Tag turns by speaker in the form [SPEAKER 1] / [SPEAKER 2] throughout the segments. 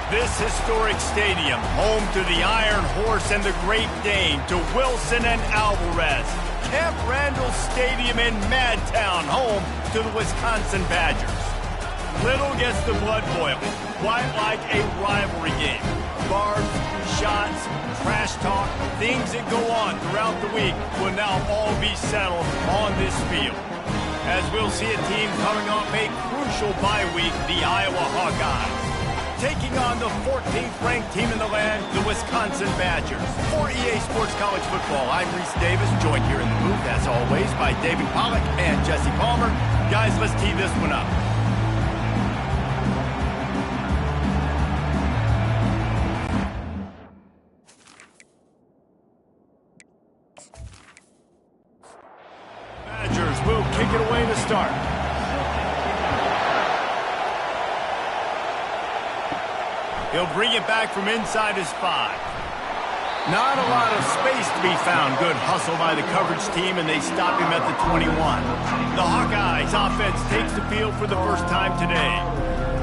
[SPEAKER 1] This historic stadium, home to the Iron Horse and the Great Dane, to Wilson and Alvarez. Camp Randall Stadium in Madtown, home to the Wisconsin Badgers. Little gets the blood boiling, quite like a rivalry game. Barbs, shots, trash talk, things that go on throughout the week will now all be settled on this field. As we'll see a team coming off a crucial bye week, the Iowa Hawkeyes, taking on the 14th ranked team in the land, the Wisconsin Badgers. For EA Sports College Football, I'm Reese Davis, joined here in the booth, as always, by David Pollack and Jesse Palmer. Guys, let's tee this one up. Badgers will kick it away to start. He'll bring it back from inside his 5. Not a lot of space to be found. Good hustle by the coverage team, and they stop him at the 21. The Hawkeyes offense takes the field for the first time today.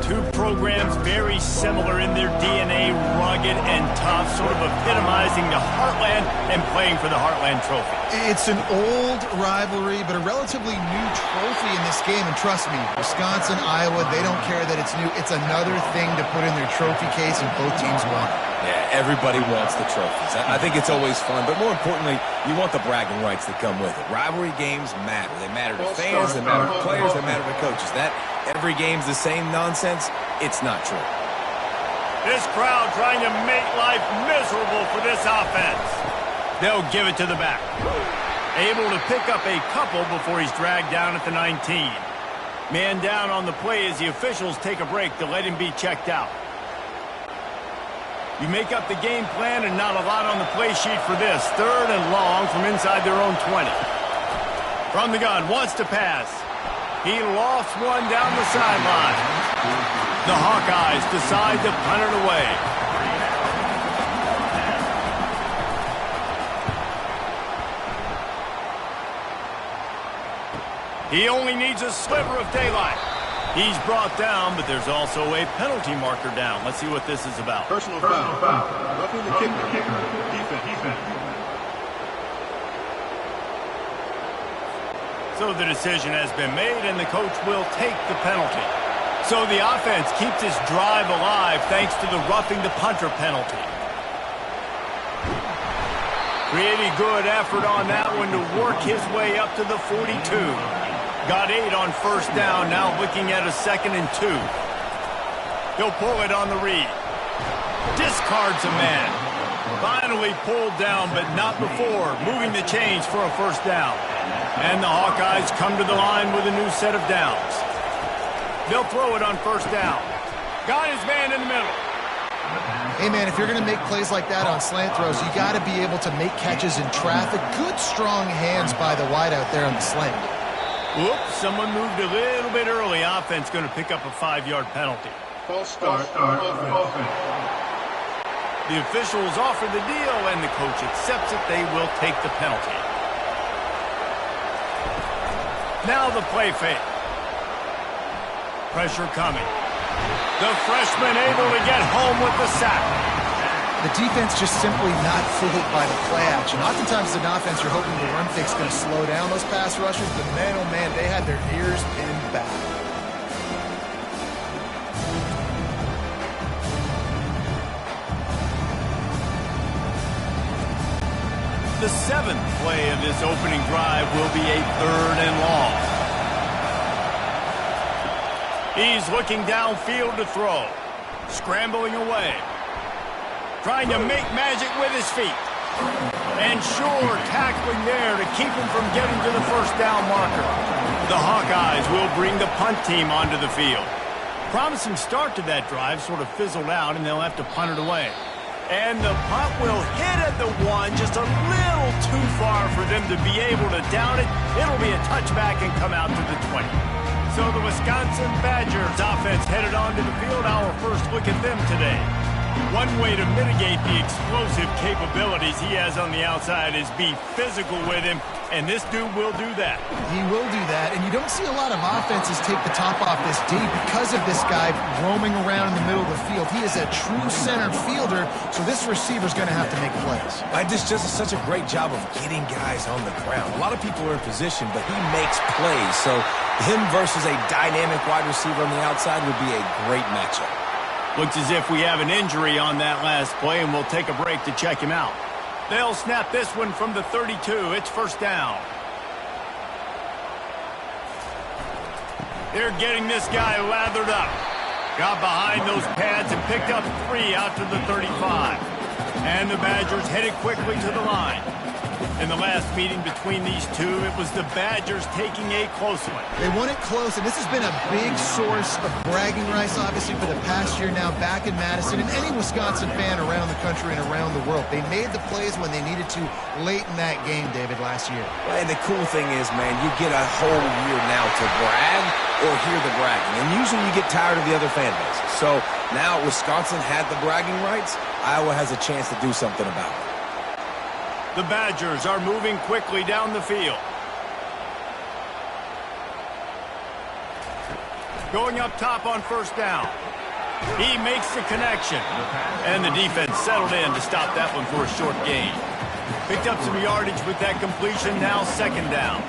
[SPEAKER 1] Two programs very similar in their DNA, rugged and tough, sort of epitomizing the Heartland and playing for the Heartland Trophy.
[SPEAKER 2] It's an old rivalry, but a relatively new trophy in this game. And trust me, Wisconsin, Iowa, they don't care that it's new. It's another thing to put in their trophy case, and both teams want it.
[SPEAKER 3] Yeah, everybody wants the trophies. I think it's always fun, but more importantly, you want the bragging rights that come with it. Rivalry games matter. They matter to fans, they matter to players, they matter to coaches. That every game's the same nonsense, it's not true.
[SPEAKER 1] This crowd trying to make life miserable for this offense. They'll give it to the back. Able to pick up a couple before he's dragged down at the 19. Man down on the play as the officials take a break to let him be checked out. You make up the game plan and not a lot on the play sheet for this. 3rd and long from inside their own 20. From the gun, wants to pass. He lost one down the sideline. The Hawkeyes decide to punt it away. He only needs a sliver of daylight. He's brought down, but there's also a penalty marker down. Let's see what this is about.
[SPEAKER 4] Personal foul. Roughing the kicker. Defense.
[SPEAKER 1] So the decision has been made, and the coach will take the penalty. So the offense keeps its drive alive thanks to the roughing the punter penalty. Pretty good effort on that one to work his way up to the 42. Got 8 on first down, now looking at a 2nd and 2. He'll pull it on the read. Discards a man. Finally pulled down, but not before. Moving the chains for a first down. And the Hawkeyes come to the line with a new set of downs. They'll throw it on first down. Got his man in the middle.
[SPEAKER 2] Hey, man, if you're going to make plays like that on slant throws, you got to be able to make catches in traffic. Good, strong hands by the wide out there on the slant.
[SPEAKER 1] Whoops, someone moved a little bit early. Offense going to pick up a 5-yard penalty.
[SPEAKER 4] False start. Offense.
[SPEAKER 1] The officials offer the deal, and the coach accepts it. They will take the penalty. Now the play fake. Pressure coming. The freshman able to get home with the sack.
[SPEAKER 2] The defense just simply not fooled by the play action. Oftentimes as an offense, you're hoping the run fake's going to slow down those pass rushers, but man, oh man, they had their ears pinned back.
[SPEAKER 1] The 7th play of this opening drive will be a 3rd and long. He's looking downfield to throw. Scrambling away. Trying to make magic with his feet. And sure, tackling there to keep him from getting to the first down marker. The Hawkeyes will bring the punt team onto the field. Promising start to that drive, sort of fizzled out, and they'll have to punt it away. And the punt will hit at the 1, just a little too far for them to be able to down it. It'll be a touchback and come out to the 20. So the Wisconsin Badgers offense headed onto the field. Our first look at them today. One way to mitigate the explosive capabilities he has on the outside is be physical with him And this dude will do that.
[SPEAKER 2] He will do that, and you don't see a lot of offenses take the top off this D because of this guy roaming around in the middle of the field. He is a true center fielder, so this receiver's going to have to make plays.
[SPEAKER 3] This just is such a great job of getting guys on the ground. A lot of people are in position, but he makes plays. So him versus a dynamic wide receiver on the outside would be a great matchup.
[SPEAKER 1] Looks as if we have an injury on that last play, and we'll take a break to check him out. They'll snap this one from the 32. It's first down. They're getting this guy lathered up. Got behind those pads and picked up 3 out to the 35. And the Badgers headed quickly to the line. In the last meeting between these two, it was the Badgers taking a close one.
[SPEAKER 2] They won it close, and this has been a big source of bragging rights, obviously, for the past year now back in Madison, and any Wisconsin fan around the country and around the world. They made the plays when they needed to late in that game, David, last year.
[SPEAKER 3] Well, and the cool thing is, man, you get a whole year now to brag or hear the bragging. And usually you get tired of the other fan bases. So now Wisconsin had the bragging rights. Iowa has a chance to do something about it.
[SPEAKER 1] The Badgers are moving quickly down the field. Going up top on first down. He makes the connection. And the defense settled in to stop that one for a short gain. Picked up some yardage with that completion, now second down.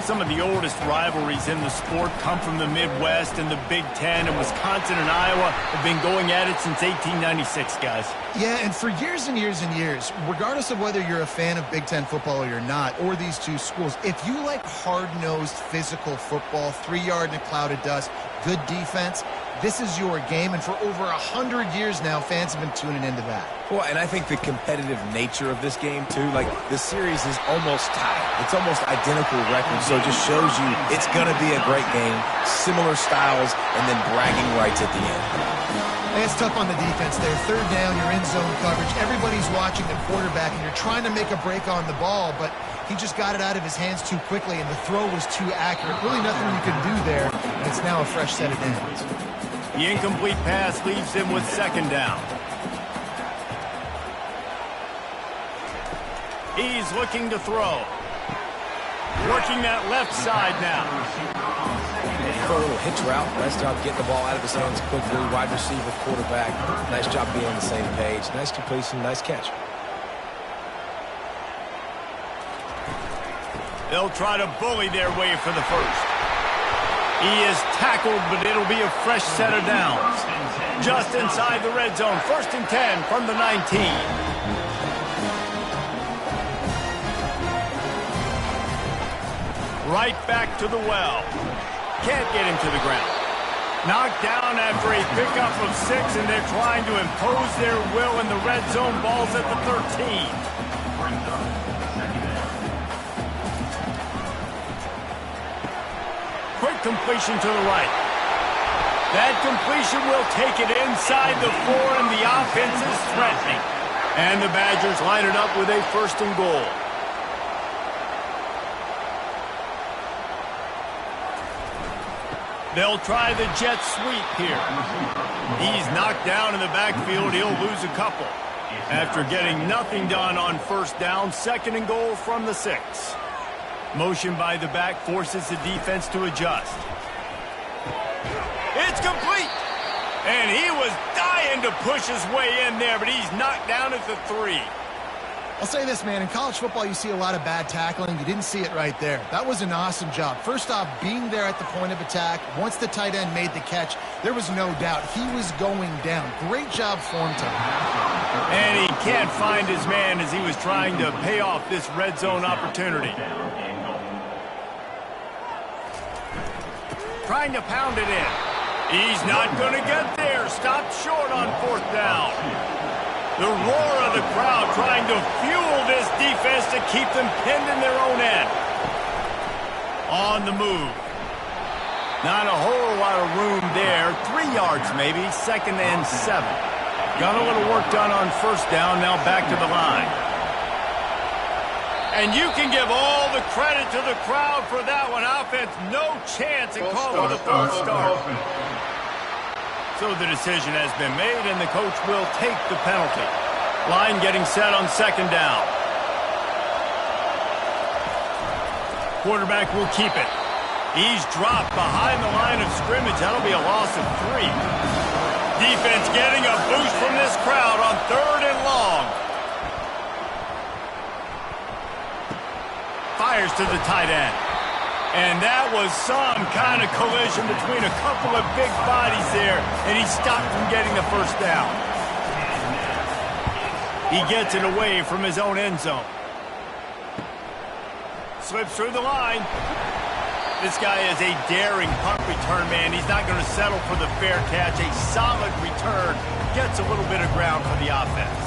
[SPEAKER 1] Some of the oldest rivalries in the sport come from the Midwest, and the Big Ten, and Wisconsin and Iowa have been going at it since 1896, guys.
[SPEAKER 2] Yeah, and for years and years and years, regardless of whether you're a fan of Big Ten football or you're not, or these two schools, if you like hard-nosed physical football, 3-yard in a cloud of dust, good defense, this is your game, and for over 100 years now, fans have been tuning into that.
[SPEAKER 3] Well, and I think the competitive nature of this game, too, like the series is almost tied. It's almost identical records, so it just shows you it's going to be a great game, similar styles, and then bragging rights at the end.
[SPEAKER 2] And it's tough on the defense there. Third down, you're in zone coverage. Everybody's watching the quarterback, and you're trying to make a break on the ball, but he just got it out of his hands too quickly, and the throw was too accurate. Really nothing you can do there, and it's now a fresh set of downs.
[SPEAKER 1] The incomplete pass leaves him with second down. He's looking to throw. Working that left side now.
[SPEAKER 3] For a little hitch route. Nice job getting the ball out of his hands quickly. Wide receiver, quarterback. Nice job being on the same page. Nice completion, nice catch.
[SPEAKER 1] They'll try to bully their way for the first. He is tackled, but it'll be a fresh set of downs. Just inside the red zone. First and 10 from the 19. Right back to the well. Can't get him to the ground. Knocked down after a pickup of 6, and they're trying to impose their will in the red zone. Ball's at the 13. Quick completion to the right. That completion will take it inside the 4, and the offense is threatening. And the Badgers line it up with a first and goal. They'll try the jet sweep here. He's knocked down in the backfield. He'll lose a couple. After getting nothing done on first down, second and goal from the 6. Motion by the back forces the defense to adjust. It's complete! And he was dying to push his way in there, but he's knocked down at the 3.
[SPEAKER 2] I'll say this, man. In college football, you see a lot of bad tackling. You didn't see it right there. That was an awesome job. First off, being there at the point of attack. Once the tight end made the catch, there was no doubt he was going down. Great job form time.
[SPEAKER 1] And he can't find his man as he was trying to pay off this red zone opportunity. Trying to pound it in. He's not going to get there. Stopped short on fourth down. The roar of the crowd trying to fuel this defense to keep them pinned in their own end. On the move. Not a whole lot of room there. 3 yards maybe. Second and 7. Got a little work done on first down. Now back to the line. And you can give all the credit to the crowd for that one. Offense, no chance in calling the false start. So the decision has been made, and the coach will take the penalty. Line getting set on second down. Quarterback will keep it. He's dropped behind the line of scrimmage. That'll be a loss of 3. Defense getting a boost from this crowd on 3rd and long. Fires to the tight end. And that was some kind of collision between a couple of big bodies there, and he stopped from getting the first down. He gets it away from his own end zone. Slips through the line. This guy is a daring punt return man. He's not going to settle for the fair catch. A solid return. Gets a little bit of ground for the offense.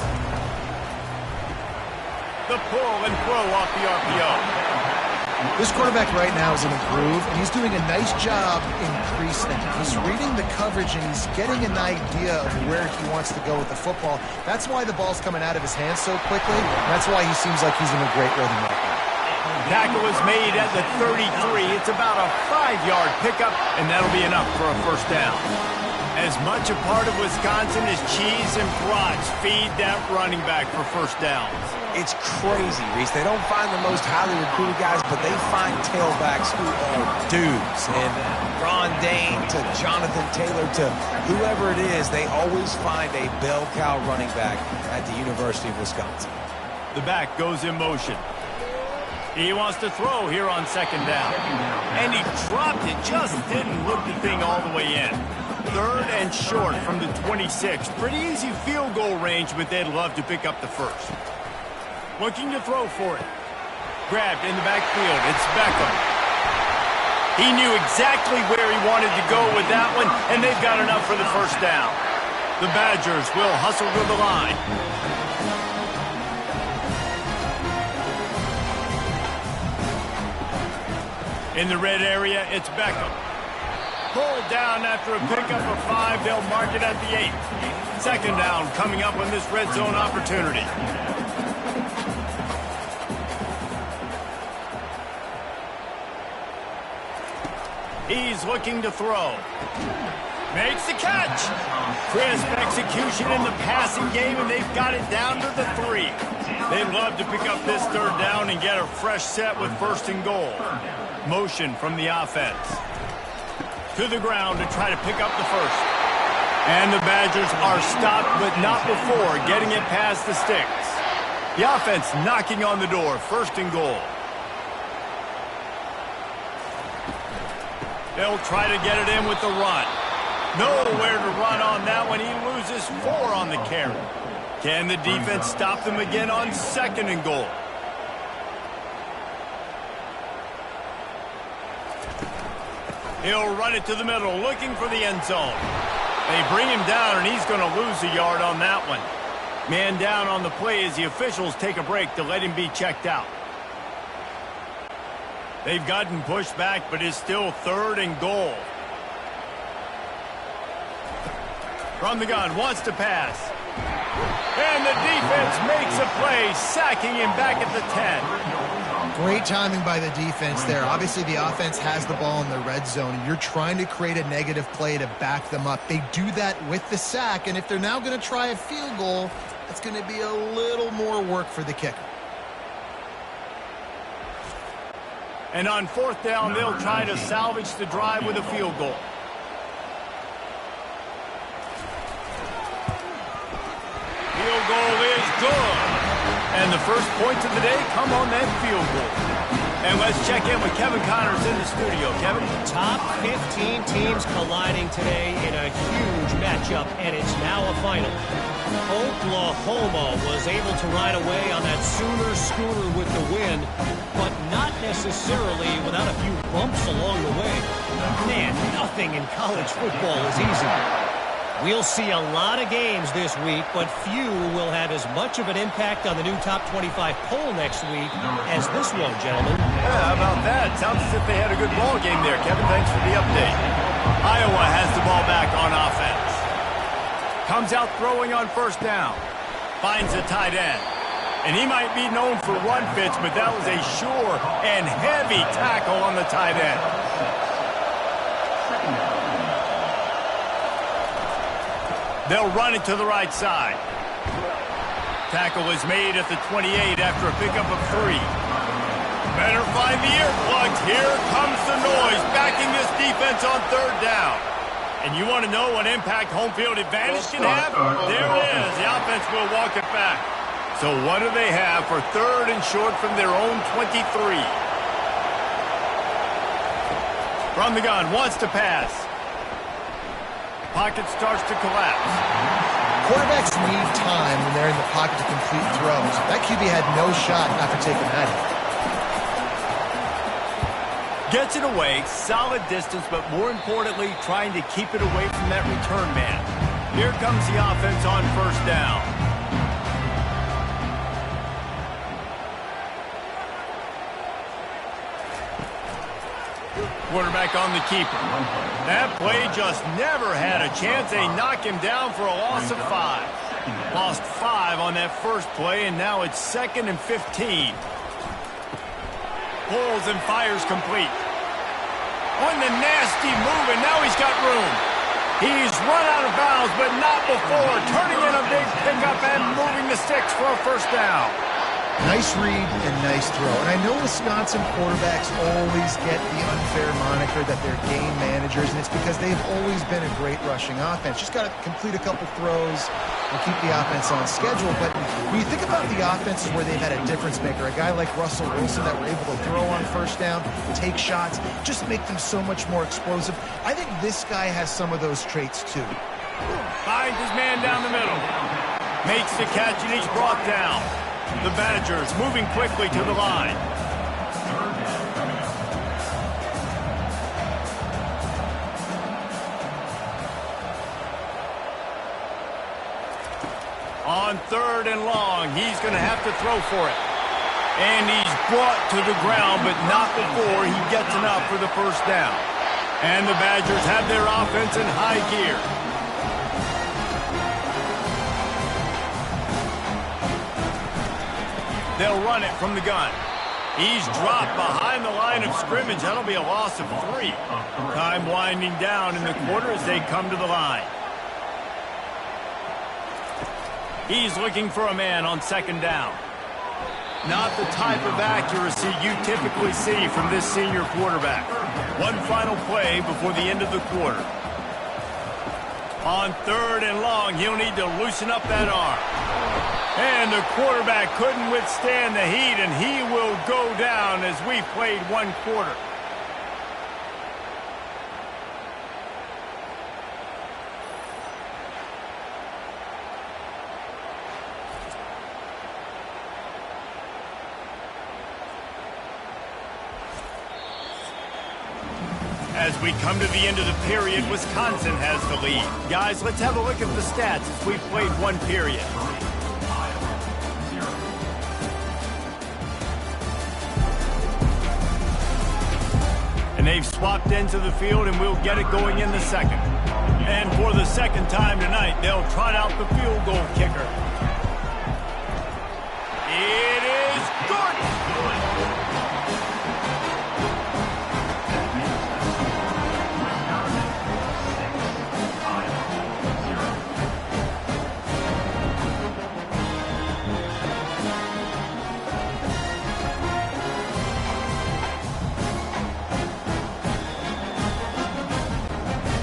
[SPEAKER 1] The pull and throw off the RPO.
[SPEAKER 2] This quarterback right now is in a groove, and he's doing a nice job increasing it. He's reading the coverage, and he's getting an idea of where he wants to go with the football. That's why the ball's coming out of his hands so quickly. That's why he seems like he's in a great rhythm right now.
[SPEAKER 1] Tackle is made at the 33. It's about a 5-yard pickup, and that'll be enough for a first down. As much a part of Wisconsin as cheese and brats, feed that running back for first downs.
[SPEAKER 3] It's crazy, Reese. They don't find the most highly recruited guys, but they find tailbacks who are dudes. And Ron Dane to Jonathan Taylor to whoever it is, they always find a bell cow running back at the University of Wisconsin.
[SPEAKER 1] The back goes in motion. He wants to throw here on 2nd down. And he dropped it, just didn't look the thing all the way in. 3rd and short from the 26. Pretty easy field goal range, but they'd love to pick up the first. Looking to throw for it. Grabbed in the backfield. It's Beckham. He knew exactly where he wanted to go with that one, and they've got enough for the first down. The Badgers will hustle to the line. In the red area, it's Beckham. Pulled down after a pickup of 5. They'll mark it at the 8. 2nd down coming up on this red zone opportunity. He's looking to throw. Makes the catch. Crisp execution in the passing game, and they've got it down to the 3. They'd love to pick up this 3rd down and get a fresh set with 1st and goal. Motion from the offense. To the ground to try to pick up the first. And the Badgers are stopped, but not before getting it past the sticks. The offense knocking on the door. 1st and goal. They'll try to get it in with the run. Nowhere to run on that one. He loses 4 on the carry. Can the defense stop them again on 2nd and goal? He'll run it to the middle, looking for the end zone. They bring him down, and he's going to lose a yard on that one. Man down on the play as the officials take a break to let him be checked out. They've gotten pushed back, but it's still 3rd and goal. From the gun, wants to pass. And the defense makes a play, sacking him back at the 10.
[SPEAKER 2] Great timing by the defense there. Obviously, the offense has the ball in the red zone, and you're trying to create a negative play to back them up. They do that with the sack, and if they're now going to try a field goal, it's going to be a little more work for the kicker.
[SPEAKER 1] And on 4th down, they'll try to salvage the drive with a field goal. Field goal is good. And the first points of the day come on that field goal. And let's check in with Kevin Connors in the studio. Kevin?
[SPEAKER 5] Top 15 teams colliding today in a huge matchup, and it's now a final. Oklahoma was able to ride away on that Sooner scooter with the win, but not necessarily without a few bumps along the way. Man, nothing in college football is easy. We'll see a lot of games this week, but few will have as much of an impact on the new top 25 poll next week as this one, gentlemen.
[SPEAKER 1] Yeah, how about that? Sounds as if they had a good ball game there. Kevin, thanks for the update. Iowa has the ball back on offense. Comes out throwing on 1st down. Finds a tight end. And he might be known for run fits, but that was a sure and heavy tackle on the tight end. They'll run it to the right side. Tackle is made at the 28 after a pickup of 3. Better find the earplugs. Here comes the noise, backing this defense on third down. And you want to know what impact home field advantage can have? There it is. The offense will walk it back. So what do they have for third and short from their own 23? From the gun, wants to pass. Pocket starts to collapse.
[SPEAKER 2] Quarterbacks need time when they're in the pocket to complete throws. That QB had no shot after taking that hit.
[SPEAKER 1] Gets it away, solid distance, but more importantly, trying to keep it away from that return man. Here comes the offense on first down. Quarterback on the keeper. That play just never had a chance. They knock him down for a loss of 5. Lost 5 on that first play, and now it's 2nd and 15. Pulls and fires complete. On the nasty move, and now he's got room. He's run out of bounds, but not before. Turning in a big pickup and moving the sticks for a first down.
[SPEAKER 2] Nice read and nice throw. And I know Wisconsin quarterbacks always get the unfair moniker that they're game managers, and it's because they've always been a great rushing offense. Just got to complete a couple throws and keep the offense on schedule. But when you think about the offenses where they've had a difference maker, a guy like Russell Wilson that were able to throw on first down, take shots, just make them so much more explosive. I think this guy has some of those traits too.
[SPEAKER 1] Finds his man down the middle. Makes the catch, and he's brought down. The Badgers moving quickly to the line. On third and long, he's going to have to throw for it. And he's brought to the ground, but not before he gets enough for the first down. And the Badgers have their offense in high gear. They'll run it from the gun. He's dropped behind the line of scrimmage. That'll be a loss of 3. Time winding down in the quarter as they come to the line. He's looking for a man on second down. Not the type of accuracy you typically see from this senior quarterback. One final play before the end of the quarter. On third and long, he'll need to loosen up that arm. And the quarterback couldn't withstand the heat, and he will go down as we played one quarter. As we come to the end of the period, Wisconsin has the lead. Guys, let's have a look at the stats as we've played one period. And they've swapped into the field, and we'll get it going in the second. And for the second time tonight, they'll trot out the field goal kicker. It is good.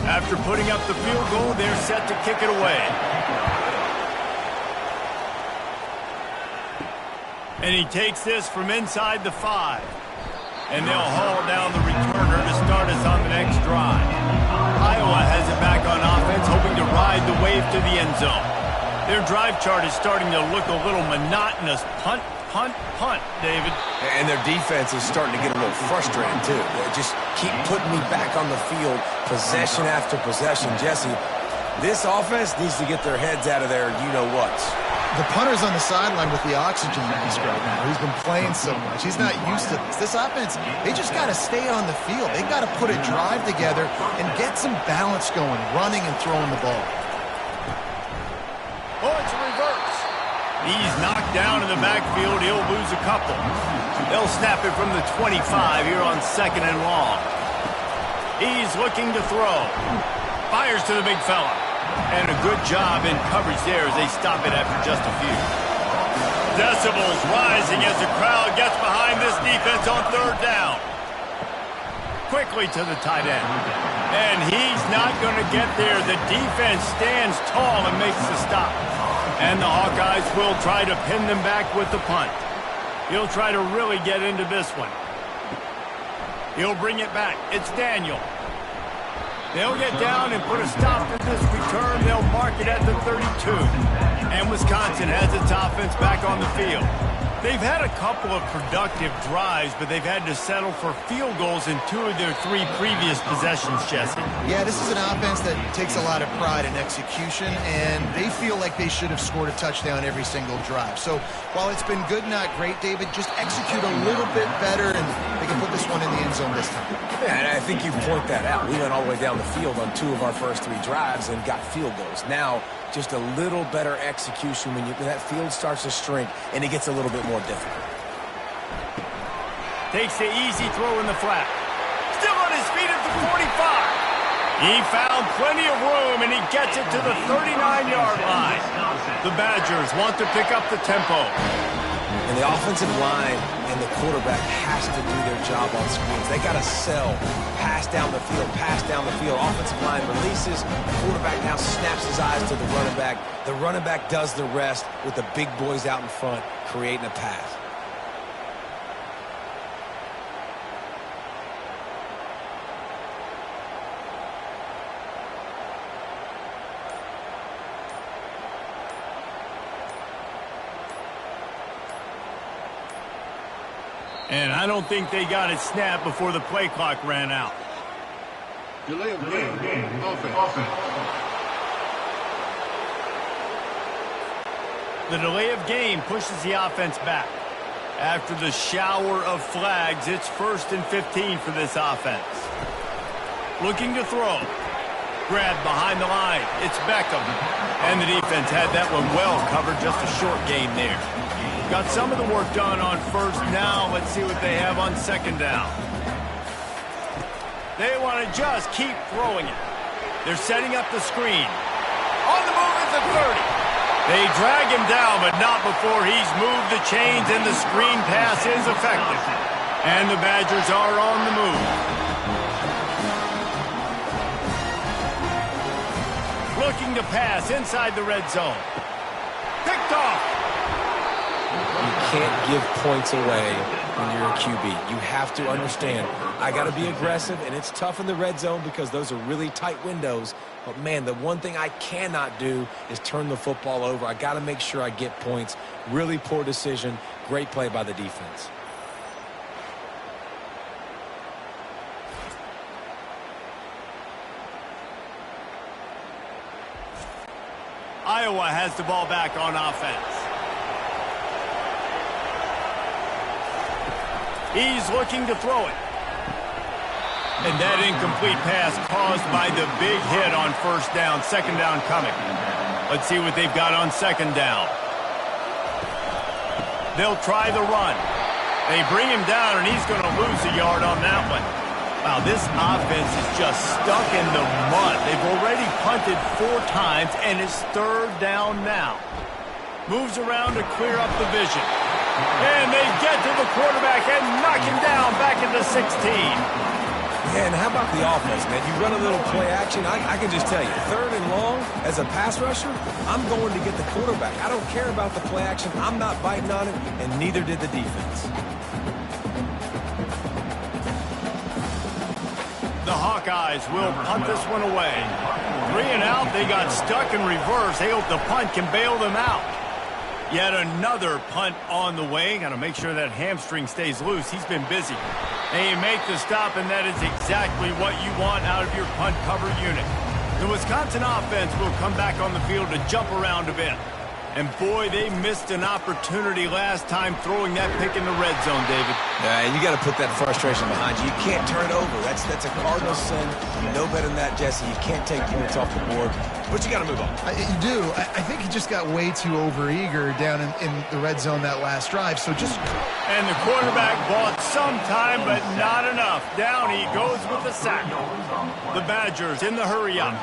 [SPEAKER 1] After putting up the field goal, they're set to kick it away. And he takes this from inside the 5. And they'll haul down the returner to start us on the next drive. Iowa has it back on offense, hoping to ride the wave to the end zone. Their drive chart is starting to look a little monotonous. Punt, punt, punt, David.
[SPEAKER 3] And their defense is starting to get a little frustrated, too. They just keep putting me back on the field, possession after possession. Jesse, this offense needs to get their heads out of their you-know-whats.
[SPEAKER 2] The punter's on the sideline with the oxygen mask right now. He's been playing so much. He's not used to this. This offense, they just got to stay on the field. They got to put a drive together and get some balance going, running and throwing the ball.
[SPEAKER 1] Oh, it's a reverse. He's knocked down in the backfield. He'll lose a couple. They'll snap it from the 25 here on second and long. He's looking to throw. Fires to the big fella. And a good job in coverage there as they stop it after just a few. Decibels rising as the crowd gets behind this defense on third down. Quickly to the tight end. And he's not going to get there. The defense stands tall and makes the stop. And the Hawkeyes will try to pin them back with the punt. He'll try to really get into this one. He'll bring it back. It's Daniel. They'll get down and put a stop to this return. They'll mark it at the 32. And Wisconsin has its offense back on the field. They've had a couple of productive drives, but they've had to settle for field goals in 2 of their 3 previous possessions, Jesse.
[SPEAKER 2] Yeah, this is an offense that takes a lot of pride in execution, and they feel like they should have scored a touchdown every single drive. So while it's been good, not great, David, just execute a little bit better, and they can put this one in the end zone this time.
[SPEAKER 3] Yeah, and I think you point that out. We went all the way down the field on 2 of our first 3 drives and got field goals. Now, just a little better execution when that field starts to shrink and it gets a little bit more difficult.
[SPEAKER 1] Takes the easy throw in the flat. Still on his feet at the 45. He found plenty of room, and he gets it to the 39-yard line. The Badgers want to pick up the tempo.
[SPEAKER 3] And the offensive line and the quarterback has to do their job on screens. They got to sell, pass down the field, pass down the field. Offensive line releases. Quarterback now snaps his eyes to the running back. The running back does the rest with the big boys out in front, creating a pass.
[SPEAKER 1] And I don't think they got it snapped before the play clock ran out.
[SPEAKER 4] Delay of game. Offense.
[SPEAKER 1] The delay of game pushes the offense back. After the shower of flags, it's 1st and 15 for this offense. Looking to throw. Grabbed behind the line. It's Beckham. And the defense had that one well covered. Just a short gain there. Got some of the work done on first. Now let's see what they have on second down. They want to just keep throwing it. They're setting up the screen. On the move is the 30. They drag him down, but not before he's moved the chains, and the screen pass is effective. And the Badgers are on the move. Looking to pass inside the red zone. Picked off.
[SPEAKER 3] You can't give points away when you're a QB. You have to understand, I got to be aggressive, and it's tough in the red zone because those are really tight windows. But, man, the one thing I cannot do is turn the football over. I got to make sure I get points. Really poor decision. Great play by the defense.
[SPEAKER 1] Iowa has the ball back on offense. He's looking to throw it. And that incomplete pass caused by the big hit on first down. Second down coming. Let's see what they've got on second down. They'll try the run. They bring him down, and he's going to lose a yard on that one. Wow, this offense is just stuck in the mud. They've already punted 4 times, and it's third down now. Moves around to clear up the vision. And they get to the quarterback and knock him down back into 16.
[SPEAKER 3] Yeah, and how about the offense, man? You run a little play action. I can just tell you, third and long, as a pass rusher, I'm going to get the quarterback. I don't care about the play action. I'm not biting on it, and neither did the defense.
[SPEAKER 1] The Hawkeyes will punt this one away. 3 and out, they got stuck in reverse. They hope the punt can bail them out. Yet another punt on the way. Got to make sure that hamstring stays loose. He's been busy. They make the stop, and that is exactly what you want out of your punt cover unit. The Wisconsin offense will come back on the field to jump around a bit. And, boy, they missed an opportunity last time throwing that pick in the red zone, David.
[SPEAKER 3] You got to put that frustration behind you. You can't turn it over. That's a cardinal sin. You know better than that, Jesse. You can't take points off the board. But you got to move on.
[SPEAKER 2] You do. I think he just got way too overeager down in the red zone that last drive. So just...
[SPEAKER 1] And the quarterback bought some time, but not enough. Down he goes with the sack. The Badgers in the hurry-up.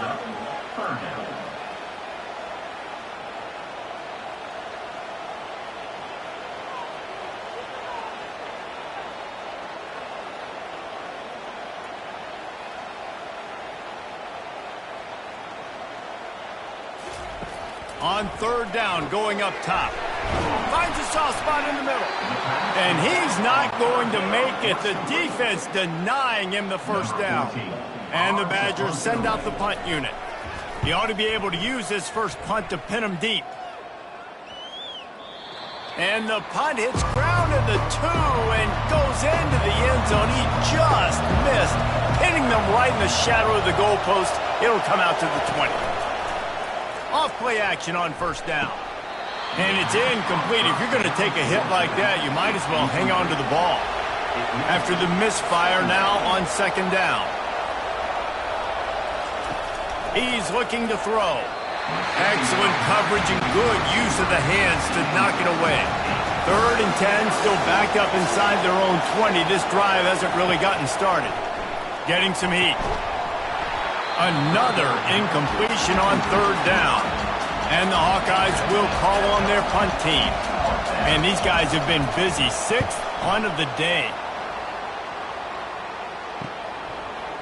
[SPEAKER 1] On third down, going up top. Finds a soft spot in the middle. And he's not going to make it. The defense denying him the first down. And the Badgers send out the punt unit. He ought to be able to use this first punt to pin him deep. And the punt hits ground at the 2 and goes into the end zone. He just missed, hitting them right in the shadow of the goalpost. It'll come out to the 20. Off play action on first down. And it's incomplete. If you're going to take a hit like that, you might as well hang on to the ball. After the misfire, now on second down. He's looking to throw. Excellent coverage and good use of the hands to knock it away. Third and 10, still backed up inside their own 20. This drive hasn't really gotten started. Getting some heat. Another incompletion on third down. And the Hawkeyes will call on their punt team. And these guys have been busy. 6th punt of the day.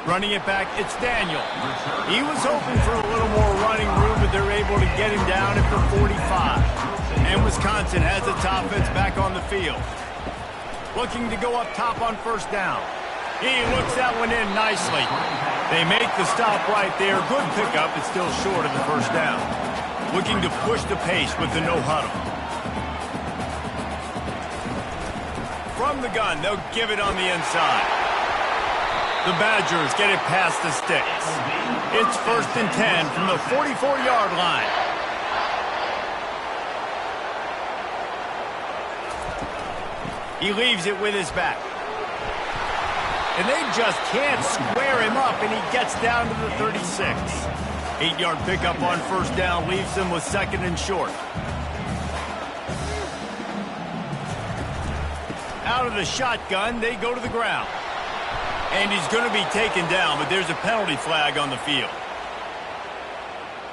[SPEAKER 1] Running it back, it's Daniel. He was hoping for a little more running room, but they're able to get him down at the 45. And Wisconsin has its offense back on the field. Looking to go up top on first down. He looks that one in nicely. They make the stop right there. Good pickup, but still short of the first down. Looking to push the pace with the no-huddle. From the gun, they'll give it on the inside. The Badgers get it past the sticks. It's 1st and 10 from the 44-yard line. He leaves it with his back. And they just can't square him up, and he gets down to the 36. 8-yard pickup on first down leaves them with 2nd and short. Out of the shotgun, they go to the ground. And he's going to be taken down, but there's a penalty flag on the field.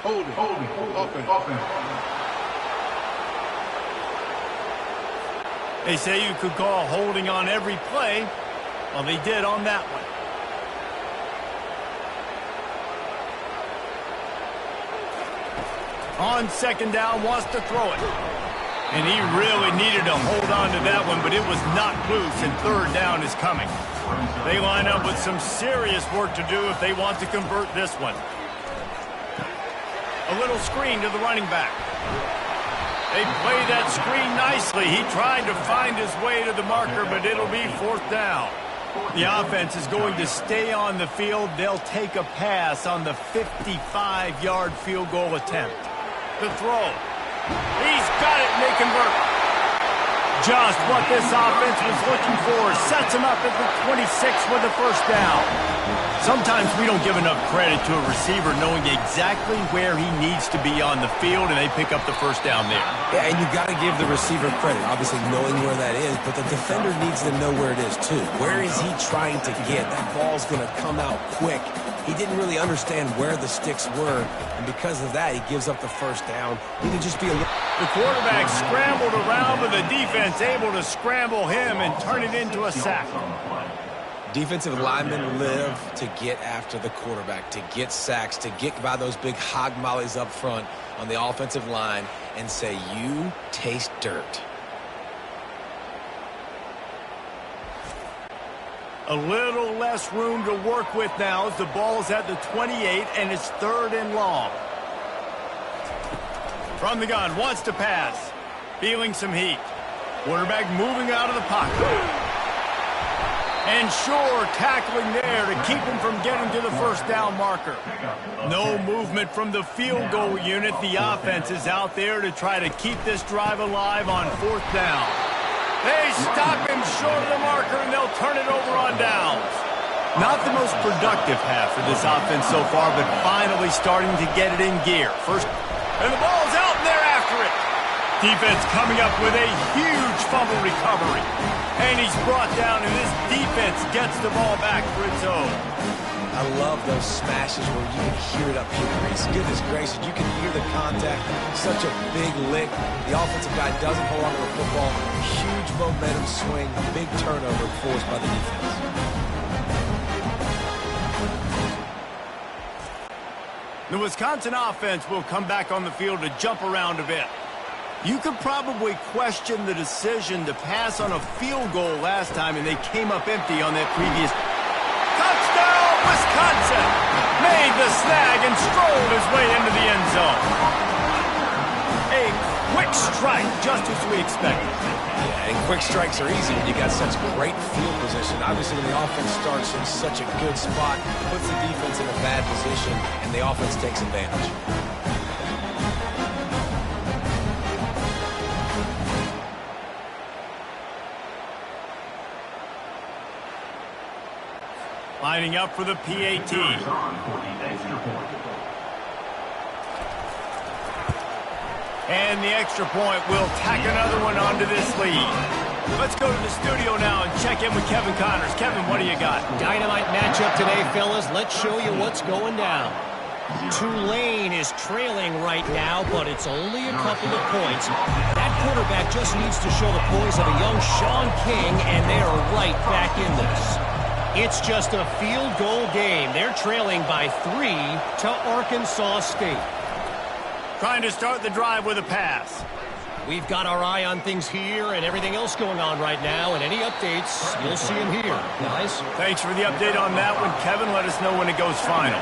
[SPEAKER 4] Holding, offense.
[SPEAKER 1] They say you could call holding on every play. Well, they did on that one. On second down, wants to throw it. And he really needed to hold on to that one, but it was not loose, and third down is coming. They line up with some serious work to do if they want to convert this one. A little screen to the running back. They play that screen nicely. He tried to find his way to the marker, but it'll be 4th down. The offense is going to stay on the field. They'll take a pass on the 55-yard field goal attempt. The throw. He's got it, and they convert. Just what this offense was looking for. Sets him up at the 26 with the first down. Sometimes we don't give enough credit to a receiver knowing exactly where he needs to be on the field, and they pick up the first down there.
[SPEAKER 3] Yeah, and you've got to give the receiver credit, obviously knowing where that is, but the defender needs to know where it is too. Where is he trying to get? That ball's going to come out quick. He didn't really understand where the sticks were, and because of that, he gives up the first down. He can just be a little...
[SPEAKER 1] The quarterback scrambled around, but the defense able to scramble him and turn it into a sack.
[SPEAKER 3] Defensive linemen live to get after the quarterback, to get sacks, to get by those big hog mollies up front on the offensive line and say, you taste dirt.
[SPEAKER 1] A little less room to work with now as the ball's at the 28 and it's 3rd and long. From the gun, wants to pass. Feeling some heat. Quarterback moving out of the pocket. And Shore tackling there to keep him from getting to the first down marker. No movement from the field goal unit. The offense is out there to try to keep this drive alive on 4th down. They stop him short of the marker, and they'll turn it over on downs. Not the most productive half for this offense so far, but finally starting to get it in gear. First, and the ball's out, and they're after it. Defense coming up with a huge fumble recovery. And he's brought down, and this defense gets the ball back for its own.
[SPEAKER 3] I love those smashes where you can hear it up here, Reese. Goodness gracious, you can hear the contact. Such a big lick. The offensive guy doesn't hold on to the football. Huge momentum swing, big turnover forced by the defense.
[SPEAKER 1] The Wisconsin offense will come back on the field to jump around a bit. You could probably question the decision to pass on a field goal last time, and they came up empty on that previous. Touchdown, Wisconsin! Made the snag and strolled his way into the end zone. A quick strike, just as we expected.
[SPEAKER 3] Yeah, and quick strikes are easy when you got such great field position. Obviously, when the offense starts in such a good spot, puts the defense in a bad position, and the offense takes advantage.
[SPEAKER 1] Lining up for the PAT. And the extra point will tack another one onto this lead. Let's go to the studio now and check in with Kevin Connors. Kevin, what do you got?
[SPEAKER 5] Dynamite matchup today, fellas. Let's show you what's going down. Tulane is trailing right now, but it's only a couple of points. That quarterback just needs to show the poise of a young Sean King, and they are right back in this. It's just a field goal game. They're trailing by 3 to Arkansas State.
[SPEAKER 1] Trying to start the drive with a pass.
[SPEAKER 5] We've got our eye on things here and everything else going on right now, and any updates, you'll see them here, guys.
[SPEAKER 1] Thanks for the update on that one, Kevin. Let us know when it goes final.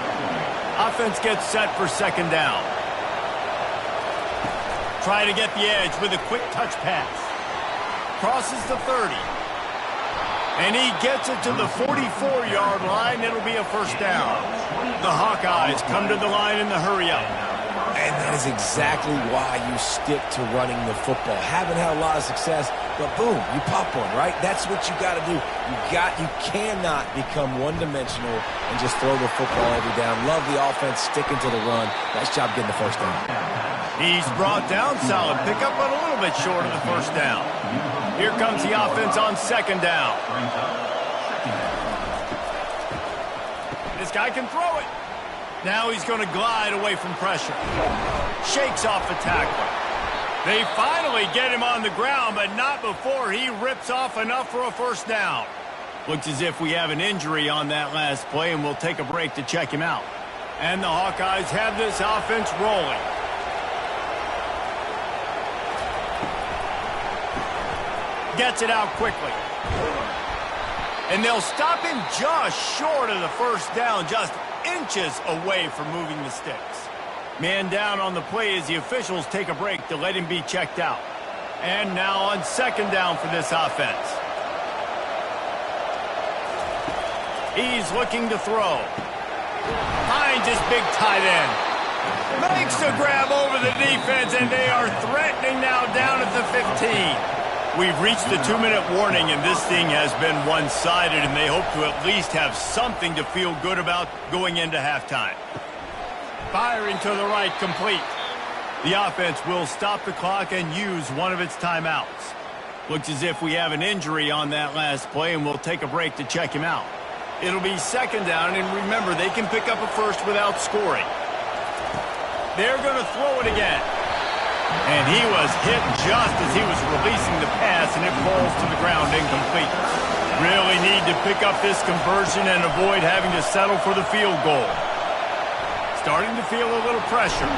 [SPEAKER 1] Offense gets set for second down. Try to get the edge with a quick touch pass. Crosses the 30. And he gets it to the 44-yard line. It'll be a first down. The Hawkeyes come to the line in the hurry-up.
[SPEAKER 3] And that is exactly why you stick to running the football. Haven't had a lot of success, but boom, you pop one, right? That's what you got to do. You cannot become one-dimensional and just throw the football every down. Love the offense sticking to the run. Nice job getting the first down.
[SPEAKER 1] He's brought down, solid pickup, but a little bit short of the first down. Here comes the offense on second down. This guy can throw it. Now he's going to glide away from pressure. Shakes off the tackle. They finally get him on the ground, but not before he rips off enough for a first down. Looks as if we have an injury on that last play, and we'll take a break to check him out. And the Hawkeyes have this offense rolling. Gets it out quickly. And they'll stop him just short of the first down, just inches away from moving the sticks. Man down on the play as the officials take a break to let him be checked out. And now on second down for this offense. He's looking to throw. Finds his big tight end. Makes the grab over the defense, and they are threatening now down at the 15. We've reached the 2-minute warning, and this thing has been one-sided, and they hope to at least have something to feel good about going into halftime. Firing to the right, complete. The offense will stop the clock and use one of its timeouts. Looks as if we have an injury on that last play, and we'll take a break to check him out. It'll be second down, and remember, they can pick up a first without scoring. They're going to throw it again. And he was hit just as he was releasing the pass, and it falls to the ground incomplete. Really need to pick up this conversion and avoid having to settle for the field goal. Starting to feel a little pressure.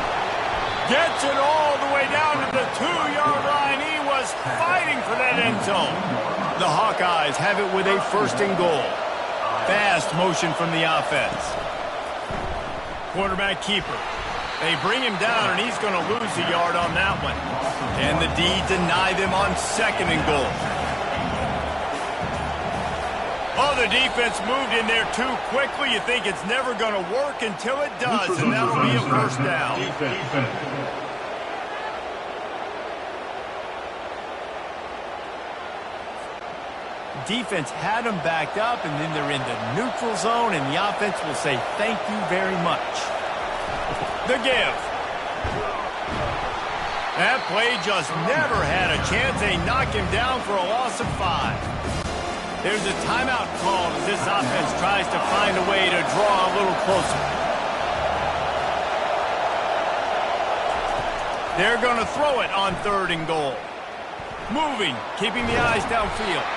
[SPEAKER 1] Gets it all the way down to the 2-yard line. He was fighting for that end zone. The Hawkeyes have it with a first and goal. Fast motion from the offense. Quarterback keeper. They bring him down, and he's going to lose a yard on that one. And the D deny them on second and goal. Oh, the defense moved in there too quickly. You think it's never going to work until it does, and that'll be a first down. Defense had them backed up, and then they're in the neutral zone, and the offense will say thank you very much. The give. That play just never had a chance. They knock him down for a loss of 5. There's a timeout called as this offense tries to find a way to draw a little closer. They're going to throw it on third and goal. Moving, keeping the eyes downfield.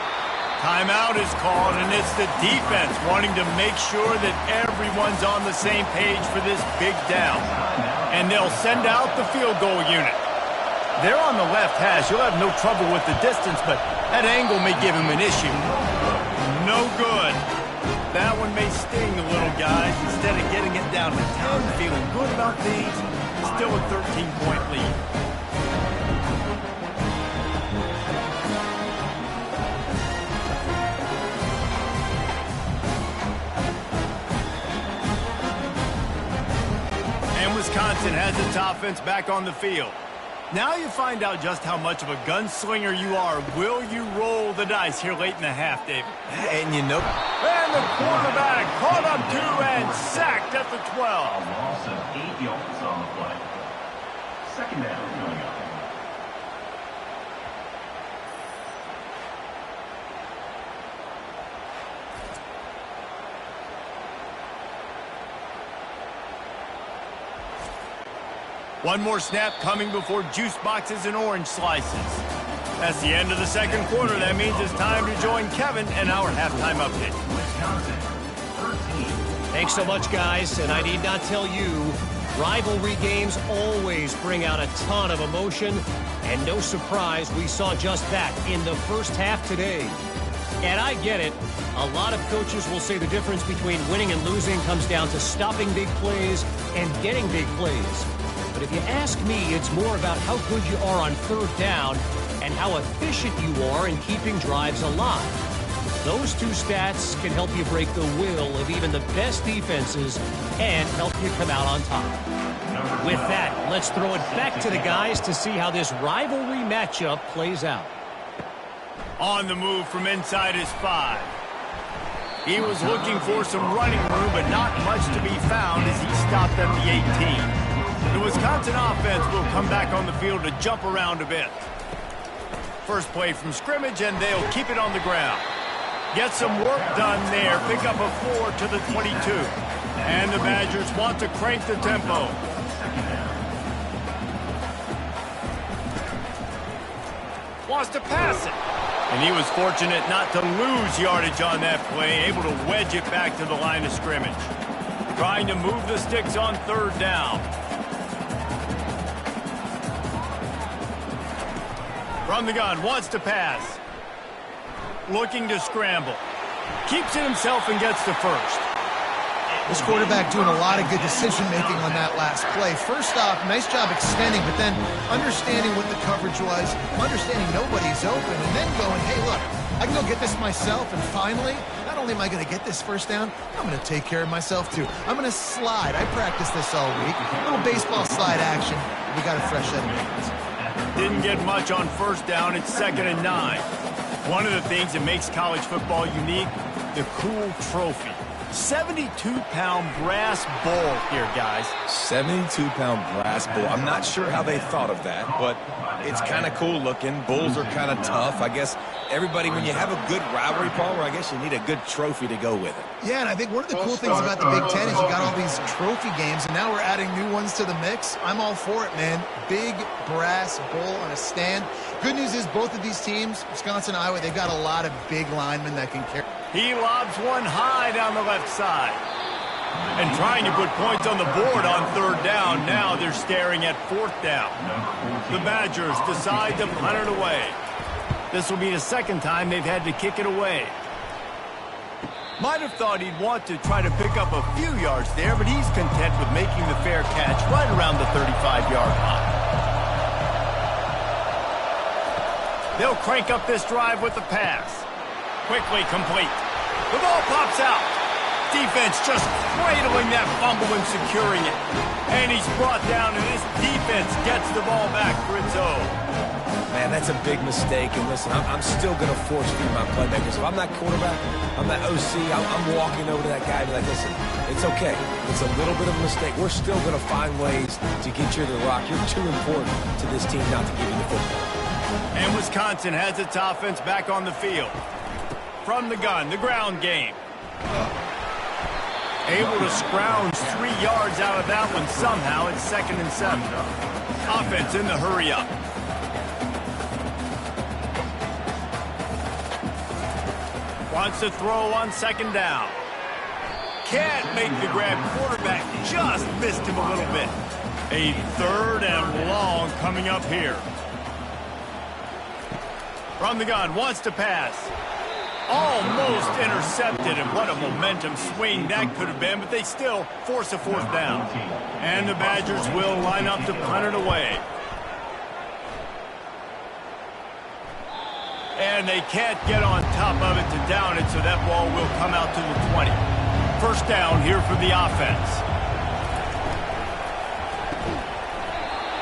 [SPEAKER 1] Timeout is called, and it's the defense wanting to make sure that everyone's on the same page for this big down. And they'll send out the field goal unit. They're on the left hash. You'll have no trouble with the distance, but that angle may give him an issue. No good. That one may sting the little guys. Instead of getting it down to 10, feeling good about things, still a 13-point lead. And Wisconsin has its offense back on the field. Now you find out just how much of a gunslinger you are. Will you roll the dice here late in the half, David?
[SPEAKER 3] And you know...
[SPEAKER 1] And the quarterback caught up to and sacked at the 12.
[SPEAKER 6] A loss of 8 yards on the play. Second down coming up.
[SPEAKER 1] One more snap coming before juice boxes and orange slices. That's the end of the second quarter. That means it's time to join Kevin and our halftime update.
[SPEAKER 6] Wisconsin, 13.
[SPEAKER 5] Thanks so much, guys. And I need not tell you, rivalry games always bring out a ton of emotion. And no surprise, we saw just that in the first half today. And I get it. A lot of coaches will say the difference between winning and losing comes down to stopping big plays and getting big plays. But if you ask me, it's more about how good you are on third down and how efficient you are in keeping drives alive. Those two stats can help you break the will of even the best defenses and help you come out on top. With that, let's throw it back to the guys to see how this rivalry matchup plays out.
[SPEAKER 1] On the move from inside his 5. He was looking for some running room, but not much to be found as he stopped at the 18. The Wisconsin offense will come back on the field to jump around a bit. First play from scrimmage, and they'll keep it on the ground. Get some work done there. Pick up a 4 to the 22. And the Badgers want to crank the tempo. Wants to pass it. And he was fortunate not to lose yardage on that play, able to wedge it back to the line of scrimmage. Trying to move the sticks on third down. From the gun, wants to pass. Looking to scramble. Keeps it himself and gets to first.
[SPEAKER 2] This quarterback doing a lot of good decision-making on that last play. First off, nice job extending, but then understanding what the coverage was, understanding nobody's open, and then going, hey, look, I can go get this myself, and finally, not only am I going to get this first down, I'm going to take care of myself, too. I'm going to slide. I practiced this all week. A little baseball slide action. We got a fresh set of hands.
[SPEAKER 1] Didn't get much on first down. It's 2nd and 9. One of the things that makes college football unique, the cool trophy. 72-pound brass bowl here, guys.
[SPEAKER 3] 72-pound brass bull. I'm not sure how they thought of that, but it's kind of cool looking. Bulls are kind of tough. I guess everybody, when you have a good rivalry, Paul, I guess you need a good trophy to go with it.
[SPEAKER 2] Yeah, and I think one of the cool things about the Big Ten is you got all these trophy games, and now we're adding new ones to the mix. I'm all for it, man. Big brass bowl on a stand. Good news is both of these teams, Wisconsin and Iowa, they've got a lot of big linemen that can carry.
[SPEAKER 1] He lobs one high down the left side. And trying to put points on the board on third down. Now they're staring at fourth down. The Badgers decide to punt it away. This will be the second time they've had to kick it away. Might have thought he'd want to try to pick up a few yards there, but he's content with making the fair catch right around the 35-yard line. They'll crank up this drive with the pass. Quickly complete. The ball pops out. Defense just cradling that fumble and securing it. And he's brought down, and this defense gets the ball back for its own.
[SPEAKER 3] Man, that's a big mistake. And listen, I'm still going to force feed my playmakers. If I'm that quarterback, I'm that OC, I'm walking over to that guy and be like, listen, it's okay. It's a little bit of a mistake. We're still going to find ways to get you to the rock. You're too important to this team not to give you the football.
[SPEAKER 1] And Wisconsin has its offense back on the field. From the gun, the ground game. Able to scrounge 3 yards out of that one somehow. It's 2nd and 7. Offense in the hurry up. Wants to throw on second down. Can't make the grab. Quarterback just missed him a little bit. A 3rd and long coming up here. From the gun, wants to pass. Almost intercepted, and what a momentum swing that could have been, but they still force a 4th down. And the Badgers will line up to punt it away. And they can't get on top of it to down it, so that ball will come out to the 20. 1st down here for the offense.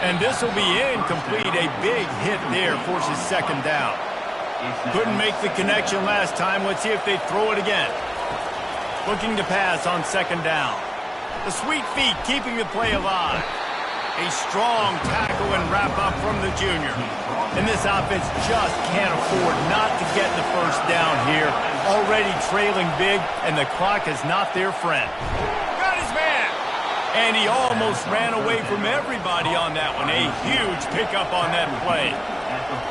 [SPEAKER 1] And this will be incomplete. A big hit there forces 2nd down. Couldn't make the connection last time. Let's see if they throw it again. Looking to pass on 2nd down. The sweet feet keeping the play alive. A strong tackle and wrap up from the junior. And this offense just can't afford not to get the 1st down here. Already trailing big, and the clock is not their friend. Got his man! And he almost ran away from everybody on that one. A huge pickup on that play.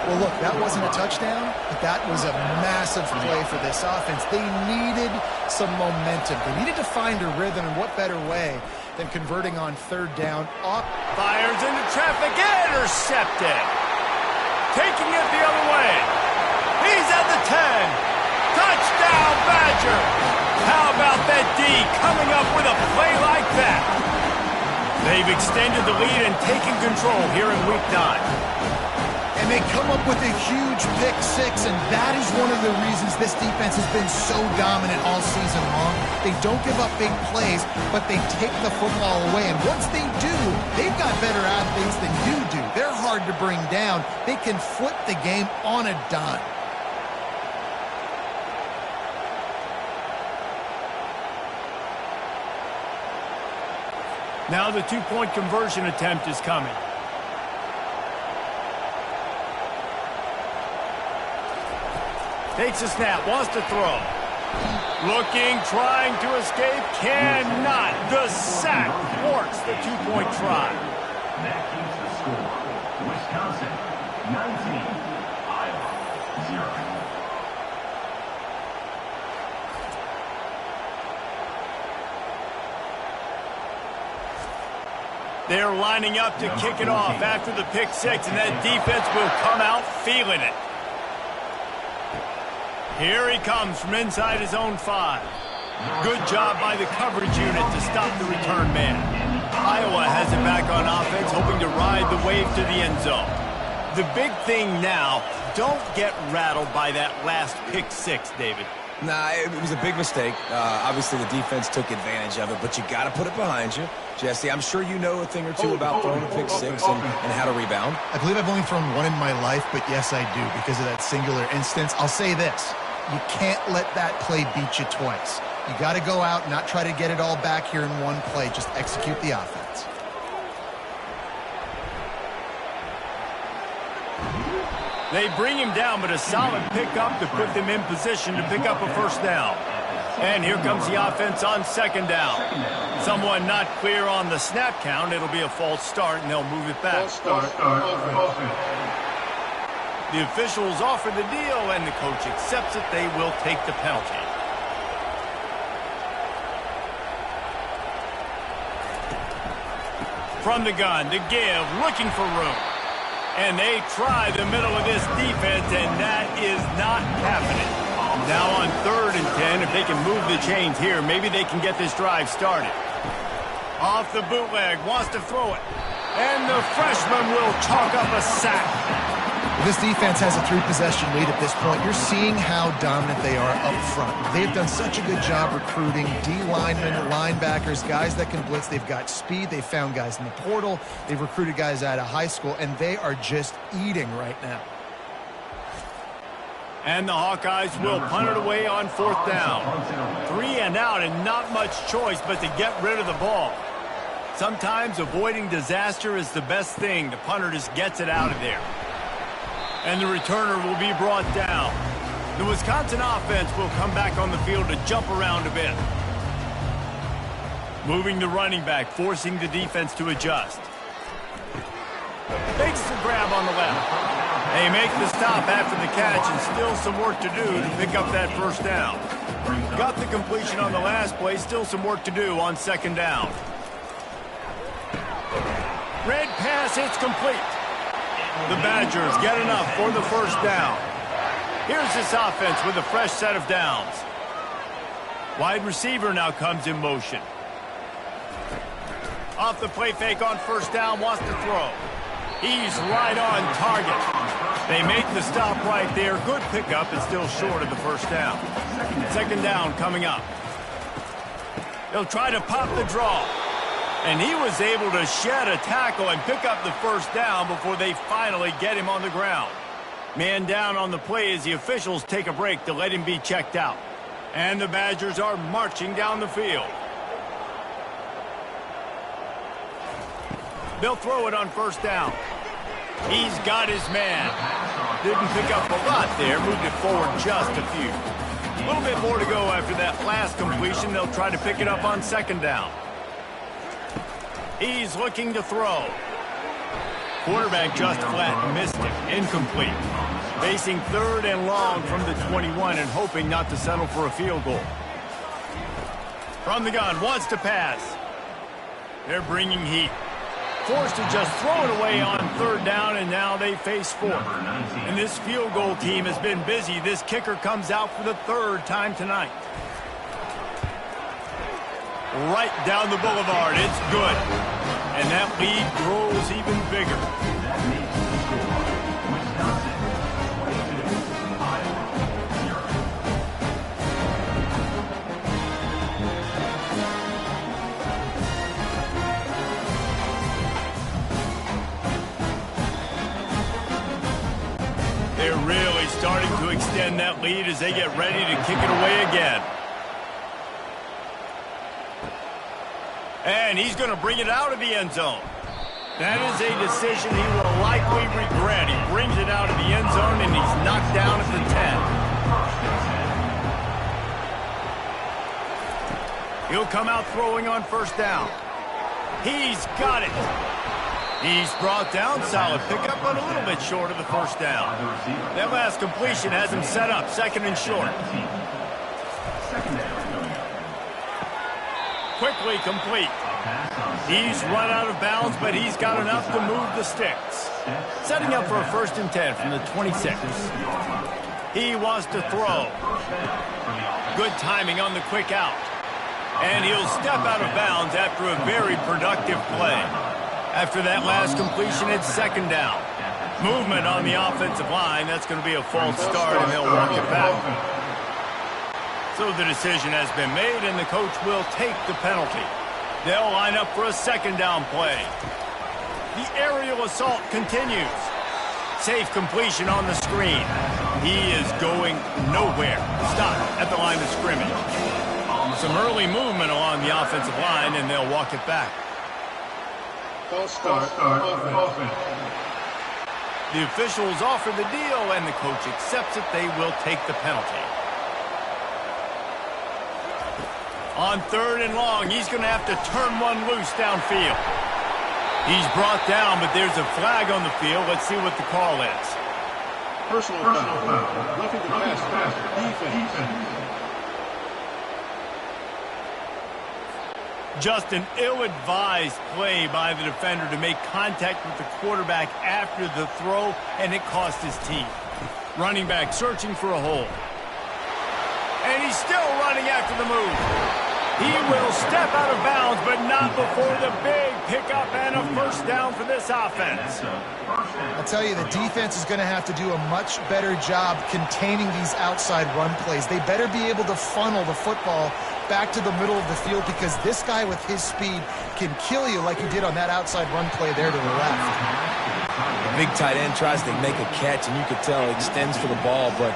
[SPEAKER 2] Well, look, that wasn't a touchdown, but that was a massive play for this offense. They needed some momentum. They needed to find a rhythm, and what better way than converting on 3rd down.
[SPEAKER 1] Fires into traffic, intercepted. Taking it the other way. He's at the 10. Touchdown, Badger. How about that D coming up with a play like that? They've extended the lead and taken control here in Week 9.
[SPEAKER 2] And they come up with a huge pick 6, and that is one of the reasons this defense has been so dominant all season long. They don't give up big plays, but they take the football away. And once they do, they've got better athletes than you do. They're hard to bring down. They can flip the game on a dime.
[SPEAKER 1] Now the 2-point conversion attempt is coming. Takes a snap, wants to throw. Looking, trying to escape, cannot. The sack thwarts the 2-point try.
[SPEAKER 6] That keeps the score. Wisconsin, 19. Iowa, 0.
[SPEAKER 1] They're lining up to kick it off after the pick 6, and that defense will come out feeling it. Here he comes from inside his own 5. Good job by the coverage unit to stop the return man. Iowa has it back on offense, hoping to ride the wave to the end zone. The big thing now, don't get rattled by that last pick 6, David.
[SPEAKER 3] Nah, it was a big mistake. Obviously, the defense took advantage of it, but you got to put it behind you. Jesse, I'm sure you know a thing or two about throwing a pick 6 and how to rebound.
[SPEAKER 2] I believe I've only thrown one in my life, but yes, I do because of that singular instance. I'll say this. You can't let that play beat you twice. You got to go out and not try to get it all back here in one play. Just execute the offense.
[SPEAKER 1] They bring him down, but a solid pickup to put them in position to pick up a 1st down. And here comes the offense on 2nd down. Someone not clear on the snap count. It'll be a false start, and they'll move it back. The officials offer the deal, and the coach accepts it. They will take the penalty. From the gun, to give, looking for room. And they try the middle of this defense, and that is not happening. Now on 3rd and 10, if they can move the chains here, maybe they can get this drive started. Off the bootleg, wants to throw it. And the freshman will chalk up a sack.
[SPEAKER 2] This defense has a 3-possession lead at this point. You're seeing how dominant they are up front. They've done such a good job recruiting D-linemen, linebackers, guys that can blitz. They've got speed. They've found guys in the portal. They've recruited guys out of high school, and they are just eating right now.
[SPEAKER 1] And the Hawkeyes will punt it away on 4th down. 3 and out, and not much choice but to get rid of the ball. Sometimes avoiding disaster is the best thing. The punter just gets it out of there. And the returner will be brought down. The Wisconsin offense will come back on the field to jump around a bit. Moving the running back, forcing the defense to adjust. Makes the grab on the left. They make the stop after the catch and still some work to do to pick up that first down. Got the completion on the last play, still some work to do on second down. Red pass, it's complete. The Badgers get enough for the first down. Here's this offense with a fresh set of downs. Wide receiver now comes in motion. Off the play fake on first down, wants to throw. He's right on target. They make the stop right there. Good pickup, and still short of the first down. Second down coming up. They'll try to pop the draw. And he was able to shed a tackle and pick up the first down before they finally get him on the ground. Man down on the play as the officials take a break to let him be checked out. And the Badgers are marching down the field. They'll throw it on first down. He's got his man. Didn't pick up a lot there, moved it forward just a few. A little bit more to go after that last completion. They'll try to pick it up on second down. He's looking to throw. Quarterback just flat missed it. Incomplete. Facing third and long from the 21 and hoping not to settle for a field goal. From the gun, wants to pass. They're bringing heat. Forced to just throw it away on third down, and now they face fourth. And this field goal team has been busy. This kicker comes out for the third time tonight. Right down the boulevard, it's good. And that lead grows even bigger. They're really starting to extend that lead as they get ready to kick it away again. And he's going to bring it out of the end zone. That is a decision he will likely regret. He brings it out of the end zone, and he's knocked down at the 10. He'll come out throwing on first down. He's got it. He's brought down. Solid pickup, but a little bit short of the first down. That last completion has him set up, second and short. Quickly complete. He's run out of bounds, but he's got enough to move the sticks. Setting up for a first and 10 from the 26. He wants to throw. Good timing on the quick out. And he'll step out of bounds after a very productive play. After that last completion, it's second down. Movement on the offensive line. That's going to be a false start, and they'll walk it back. So the decision has been made, and the coach will take the penalty. They'll line up for a second down play. The aerial assault continues. Safe completion on the screen. He is going nowhere. Stop at the line of scrimmage. Some early movement along the offensive line, and they'll walk it back.
[SPEAKER 4] False start. Offense.
[SPEAKER 1] The officials offer the deal, and the coach accepts it. They will take the penalty. On third and long, he's going to have to turn one loose downfield. He's brought down, but there's a flag on the field. Let's see what the call is.
[SPEAKER 4] Personal foul. Looking to pass. Defense.
[SPEAKER 1] Just an ill-advised play by the defender to make contact with the quarterback after the throw, and it cost his team. Running back searching for a hole. And he's still running after the move. He will step out of bounds, but not before the big pickup and a first down for this offense.
[SPEAKER 2] I'll tell you, the defense is going to have to do a much better job containing these outside run plays. They better be able to funnel the football back to the middle of the field, because this guy with his speed can kill you like he did on that outside run play there to the left.
[SPEAKER 3] Big tight end tries to make a catch, and you could tell he extends for the ball, but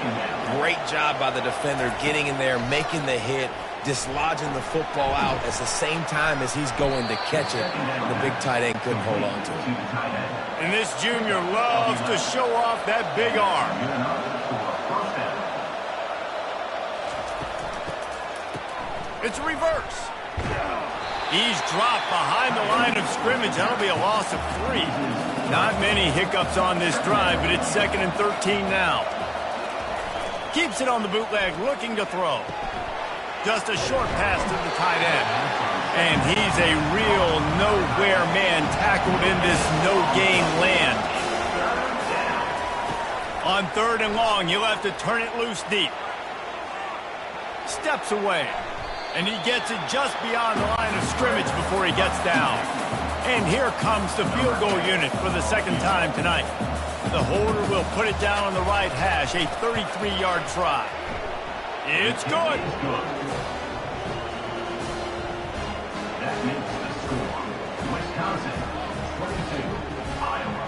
[SPEAKER 3] great job by the defender getting in there, making the hit, dislodging the football out at the same time as he's going to catch it. The big tight end couldn't hold on to it.
[SPEAKER 1] And this junior loves to show off that big arm. It's a reverse. He's dropped behind the line of scrimmage. That'll be a loss of 3. Not many hiccups on this drive, but it's 2nd and 13 now. Keeps it on the bootleg, looking to throw. Just a short pass to the tight end. And he's a real nowhere man tackled in this no-gain land. On 3rd and long, you'll have to turn it loose deep. Steps away. And he gets it just beyond the line of scrimmage before he gets down. And here comes the field goal unit for the 2nd time tonight. The holder will put it down on the right hash, a 33-yard try. It's good.
[SPEAKER 6] That makes the score. Wisconsin 22, Iowa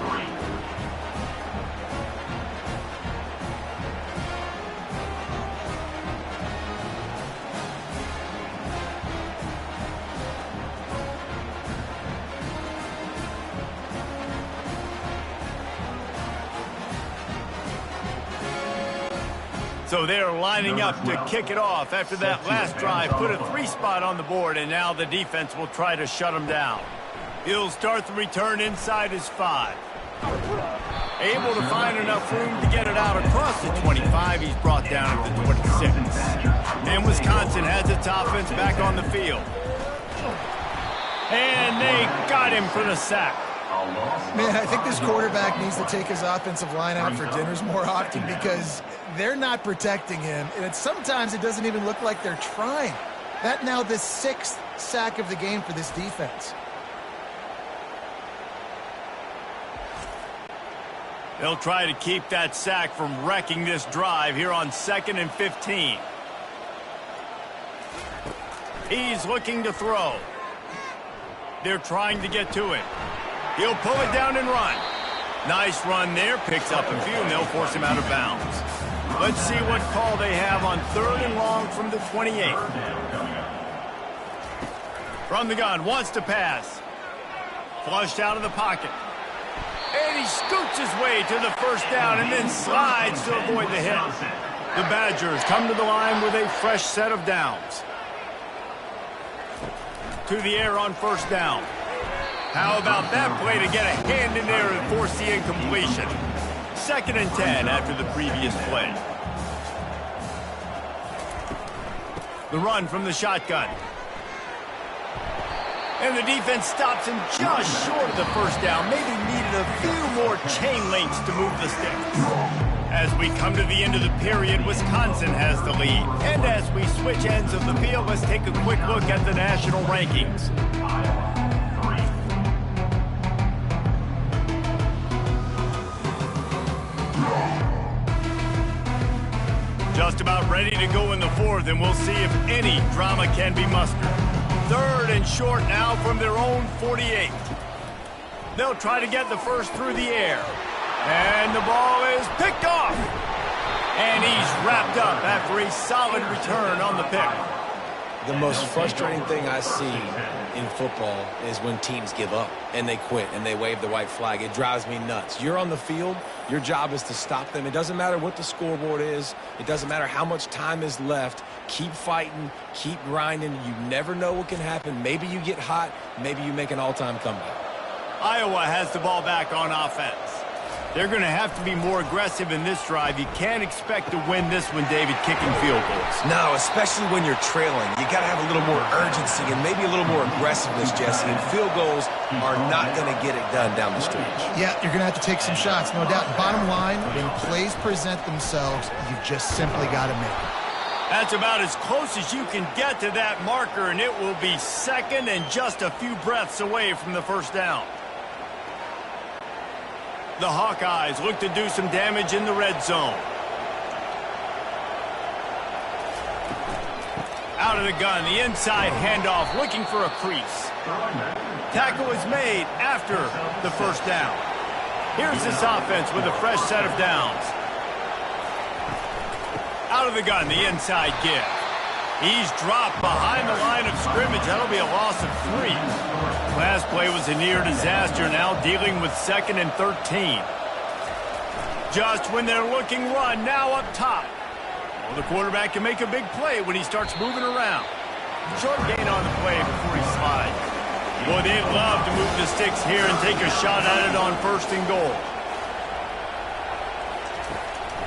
[SPEAKER 6] 3.
[SPEAKER 1] So they're lining up to kick it off after that last drive. Put a 3 spot on the board, and now the defense will try to shut them down. He'll start the return inside his 5. Able to find enough room to get it out across the 25. He's brought down at the 26. And Wisconsin has its offense back on the field. And they got him for the sack.
[SPEAKER 2] Man, I think this quarterback needs to take his offensive line out for dinners more often because they're not protecting him. And sometimes it doesn't even look like they're trying. That now the 6th sack of the game for this defense.
[SPEAKER 1] They'll try to keep that sack from wrecking this drive here on 2nd and 15. He's looking to throw. They're trying to get to it. He'll pull it down and run. Nice run there. Picks up a few, and they'll force him out of bounds. Let's see what call they have on 3rd and long from the 28. From the gun, wants to pass. Flushed out of the pocket. And he scoots his way to the 1st down and then slides to avoid the hit. The Badgers come to the line with a fresh set of downs. To the air on 1st down. How about that play to get a hand in there and force the incompletion? 2nd and 10 after the previous play. The run from the shotgun. And the defense stops him just short of the 1st down. Maybe needed a few more chain links to move the sticks. As we come to the end of the period, Wisconsin has the lead. And as we switch ends of the field, let's take a quick look at the national rankings. Just about ready to go in the 4th, and we'll see if any drama can be mustered. 3rd and short now from their own 48. They'll try to get the 1st through the air. And the ball is picked off. And he's wrapped up after a solid return on the pick.
[SPEAKER 3] The most frustrating thing I see in football is when teams give up and they quit and they wave the white flag. It drives me nuts. You're on the field. Your job is to stop them. It doesn't matter what the scoreboard is. It doesn't matter how much time is left. Keep fighting. Keep grinding. You never know what can happen. Maybe you get hot. Maybe you make an all-time comeback.
[SPEAKER 1] Iowa has the ball back on offense. They're going to have to be more aggressive in this drive. You can't expect to win this one, David, kicking field goals.
[SPEAKER 3] No, especially when you're trailing. You got to have a little more urgency and maybe a little more aggressiveness, Jesse. And field goals are not going to get it done down the stretch.
[SPEAKER 2] Yeah, you're going to have to take some shots, no doubt. Bottom line, when plays present themselves, you've just simply got to make it.
[SPEAKER 1] That's about as close as you can get to that marker, and it will be 2nd and just a few breaths away from the 1st down. The Hawkeyes look to do some damage in the red zone. Out of the gun, the inside handoff, looking for a crease. Tackle is made after the 1st down. Here's this offense with a fresh set of downs. Out of the gun, the inside give. He's dropped behind the line of scrimmage. That'll be a loss of 3. Last play was a near disaster, now dealing with 2nd and 13. Just when they're looking run, now up top. Well, the quarterback can make a big play when he starts moving around. Short gain on the play before he slides. Boy, they'd love to move the sticks here and take a shot at it on 1st and goal.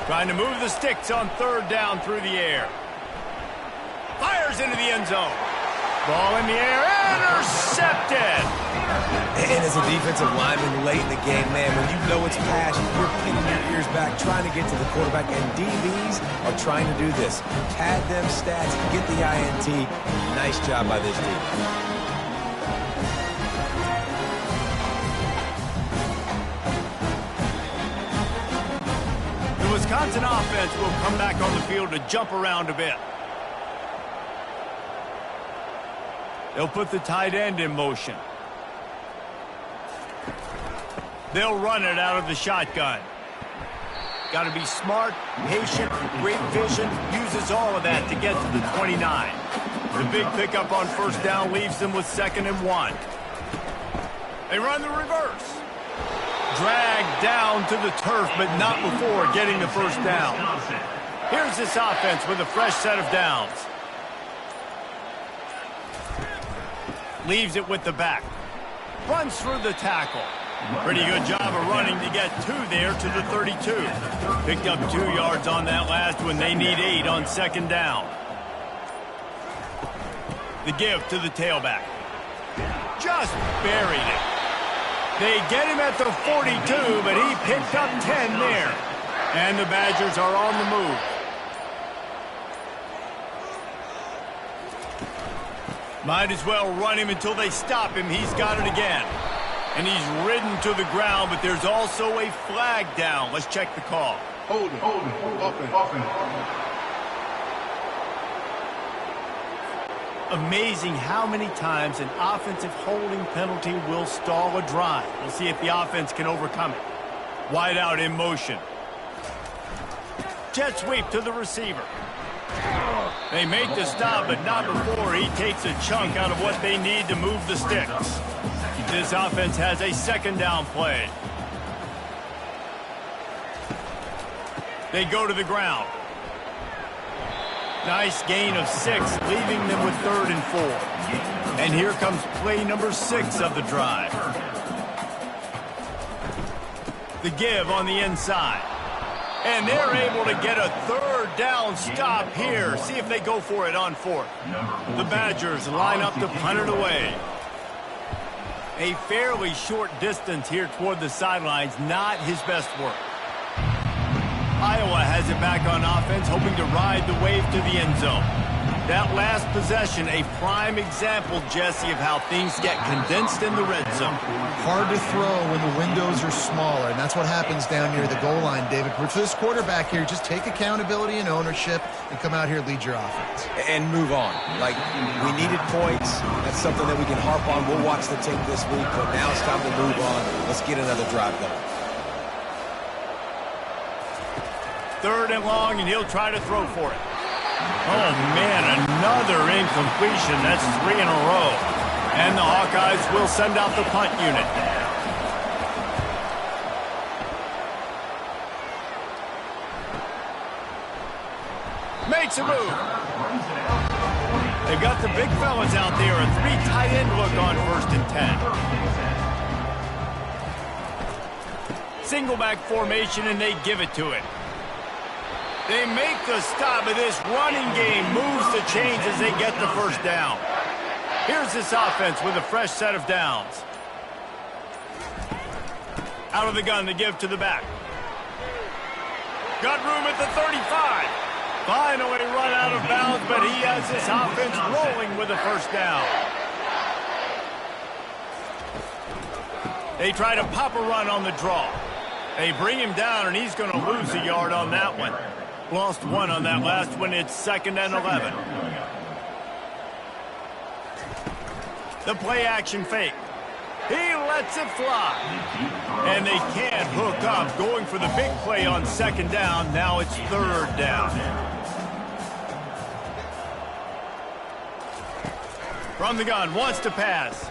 [SPEAKER 1] Trying to move the sticks on 3rd down through the air. Fires into the end zone. Ball in the air, intercepted.
[SPEAKER 3] And as a defensive lineman late in the game, man, when you know it's passion, you're pinning your ears back, trying to get to the quarterback, and DBs are trying to do this. Pad them stats, get the INT. Nice job by this team.
[SPEAKER 1] The Wisconsin offense will come back on the field to jump around a bit. They'll put the tight end in motion. They'll run it out of the shotgun. Got to be smart, patient, great vision, uses all of that to get to the 29. The big pickup on 1st down leaves them with 2nd and 1. They run the reverse. Dragged down to the turf, but not before getting the 1st down. Here's this offense with a fresh set of downs. Leaves it with the back. Runs through the tackle. Pretty good job of running to get 2 there to the 32. Picked up 2 yards on that last one. They need 8 on 2nd down. The give to the tailback. Just buried it. They get him at the 42, but he picked up 10 there. And the Badgers are on the move. Might as well run him until they stop him. He's got it again. And he's ridden to the ground, but there's also a flag down. Let's check the call.
[SPEAKER 4] Hold it. Offense.
[SPEAKER 1] Amazing how many times an offensive holding penalty will stall a drive. We'll see if the offense can overcome it. Wide out in motion. Jet sweep to the receiver. They make the stop, but not before he takes a chunk out of what they need to move the sticks. This offense has a 2nd down play. They go to the ground. Nice gain of 6, leaving them with 3rd and 4. And here comes play number 6 of the drive. The give on the inside. And they're able to get a 3rd down stop here. See if they go for it on 4th. The Badgers line up to punt it away. A fairly short distance here toward the sidelines, not his best work. Iowa has it back on offense, hoping to ride the wave to the end zone. That last possession, a prime example, Jesse, of how things get condensed in the red zone.
[SPEAKER 2] Hard to throw when the windows are smaller, and that's what happens down near the goal line, David. But for this quarterback here, just take accountability and ownership and come out here and lead your offense.
[SPEAKER 3] And move on. Like, we needed points. That's something that we can harp on. We'll watch the tape this week, but now it's time to move on. Let's get another drive going.
[SPEAKER 1] 3rd and long, and he'll try to throw for it. Oh, man, another incompletion. That's 3 in a row. And the Hawkeyes will send out the punt unit. Makes a move. They've got the big fellas out there. A 3 tight end look on 1st and 10. Single back formation, and they give it to it. They make the stop, but this running game moves the chains as they get the 1st down. Here's this offense with a fresh set of downs. Out of the gun, the give to the back. Got room at the 35. Finally run out of bounds, but he has this offense rolling with a 1st down. They try to pop a run on the draw. They bring him down, and he's going to lose a yard on that one. Lost 1 on that last one. It's 2nd and 11. The play action fake. He lets it fly. And they can't hook up. Going for the big play on 2nd down. Now it's 3rd down. From the gun, wants to pass.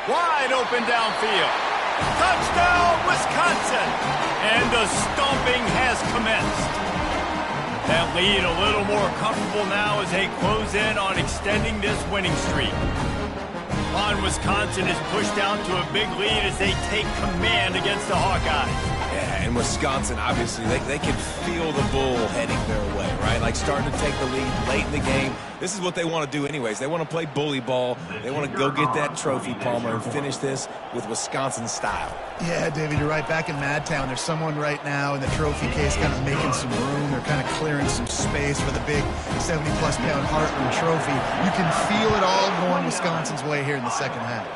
[SPEAKER 1] Wide open downfield. Touchdown, Wisconsin! And the stomping has commenced. That lead a little more comfortable now as they close in on extending this winning streak. On, Wisconsin is pushed out to a big lead as they take command against the Hawkeyes.
[SPEAKER 3] Yeah, and Wisconsin, obviously, they can feel the bull heading their way, right? Like starting to take the lead late in the game. This is what they want to do anyways. They want to play bully ball. They want to go get that trophy, Palmer, and finish this with Wisconsin style.
[SPEAKER 2] Yeah, David, you're right. Back in Madtown, there's someone right now in the trophy case kind of making some room. They're kind of clearing some space for the big 70-plus pound Heartland trophy. You can feel it all going Wisconsin's way here in the second half.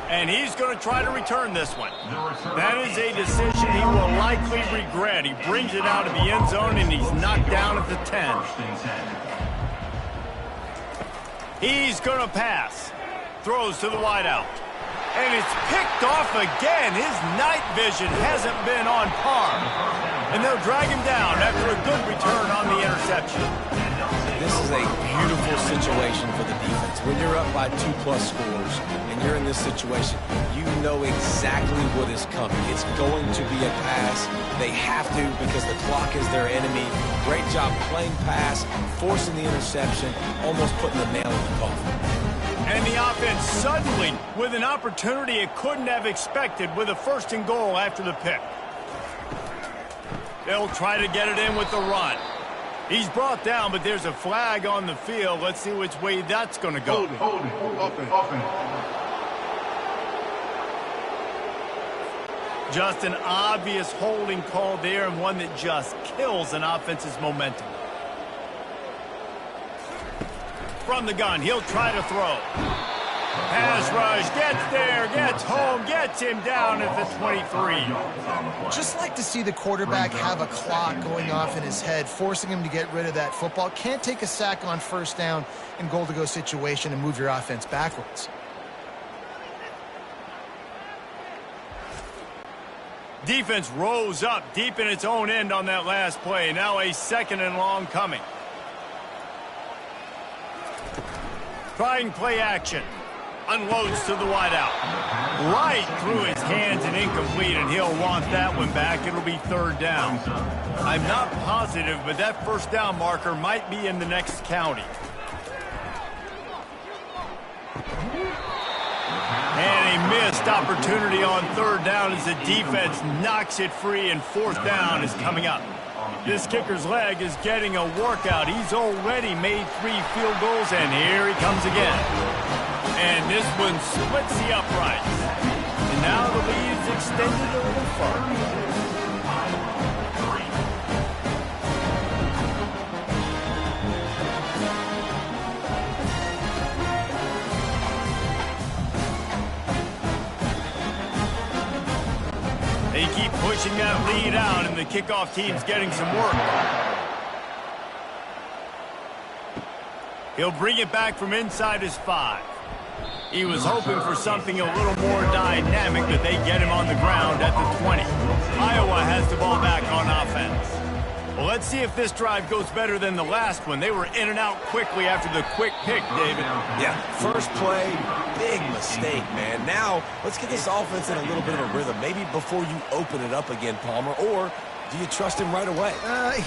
[SPEAKER 1] And he's going to try to return this one. That is a decision he will likely regret. He brings it out of the end zone, and he's knocked down at the 10. He's going to pass. Throws to the wideout. And it's picked off again. His night vision hasn't been on par. And they'll drag him down after a good return on the interception.
[SPEAKER 3] This is a beautiful situation for the defense. When you're up by 2+ scores and you're in this situation, you know exactly what is coming. It's going to be a pass. They have to because the clock is their enemy. Great job playing pass, forcing the interception, almost putting the nail in the coffin.
[SPEAKER 1] And the offense suddenly with an opportunity it couldn't have expected with a 1st and goal after the pick. They'll try to get it in with the run. He's brought down, but there's a flag on the field. Let's see which way that's going to go. Just an obvious holding call there, and one that just kills an offense's momentum. From the gun, he'll try to throw. Pass rush, gets there, gets home, gets him down at the 23.
[SPEAKER 2] Just like to see the quarterback have a clock going off in his head, forcing him to get rid of that football. Can't take a sack on 1st down in goal-to-go situation and move your offense backwards.
[SPEAKER 1] Defense rose up deep in its own end on that last play. Now a 2nd and long coming. Trying play action. Unloads to the wideout. Right through his hands and incomplete, and he'll want that one back. It'll be 3rd down. I'm not positive, but that 1st down marker might be in the next county. And a missed opportunity on 3rd down as the defense knocks it free, and 4th down is coming up. This kicker's leg is getting a workout. He's already made 3 field goals, and here he comes again. And this one splits the uprights. And now the lead is extended a little further. They keep pushing that lead out, and the kickoff team's getting some work. He'll bring it back from inside his 5. He was hoping for something a little more dynamic, but they get him on the ground at the 20. Iowa has the ball back on offense. Well, let's see if this drive goes better than the last one. They were in and out quickly after the quick pick, David.
[SPEAKER 3] Yeah, first play, big mistake, man. Now, let's get this offense in a little bit of a rhythm. Maybe before you open it up again, Palmer, or do you trust him right away?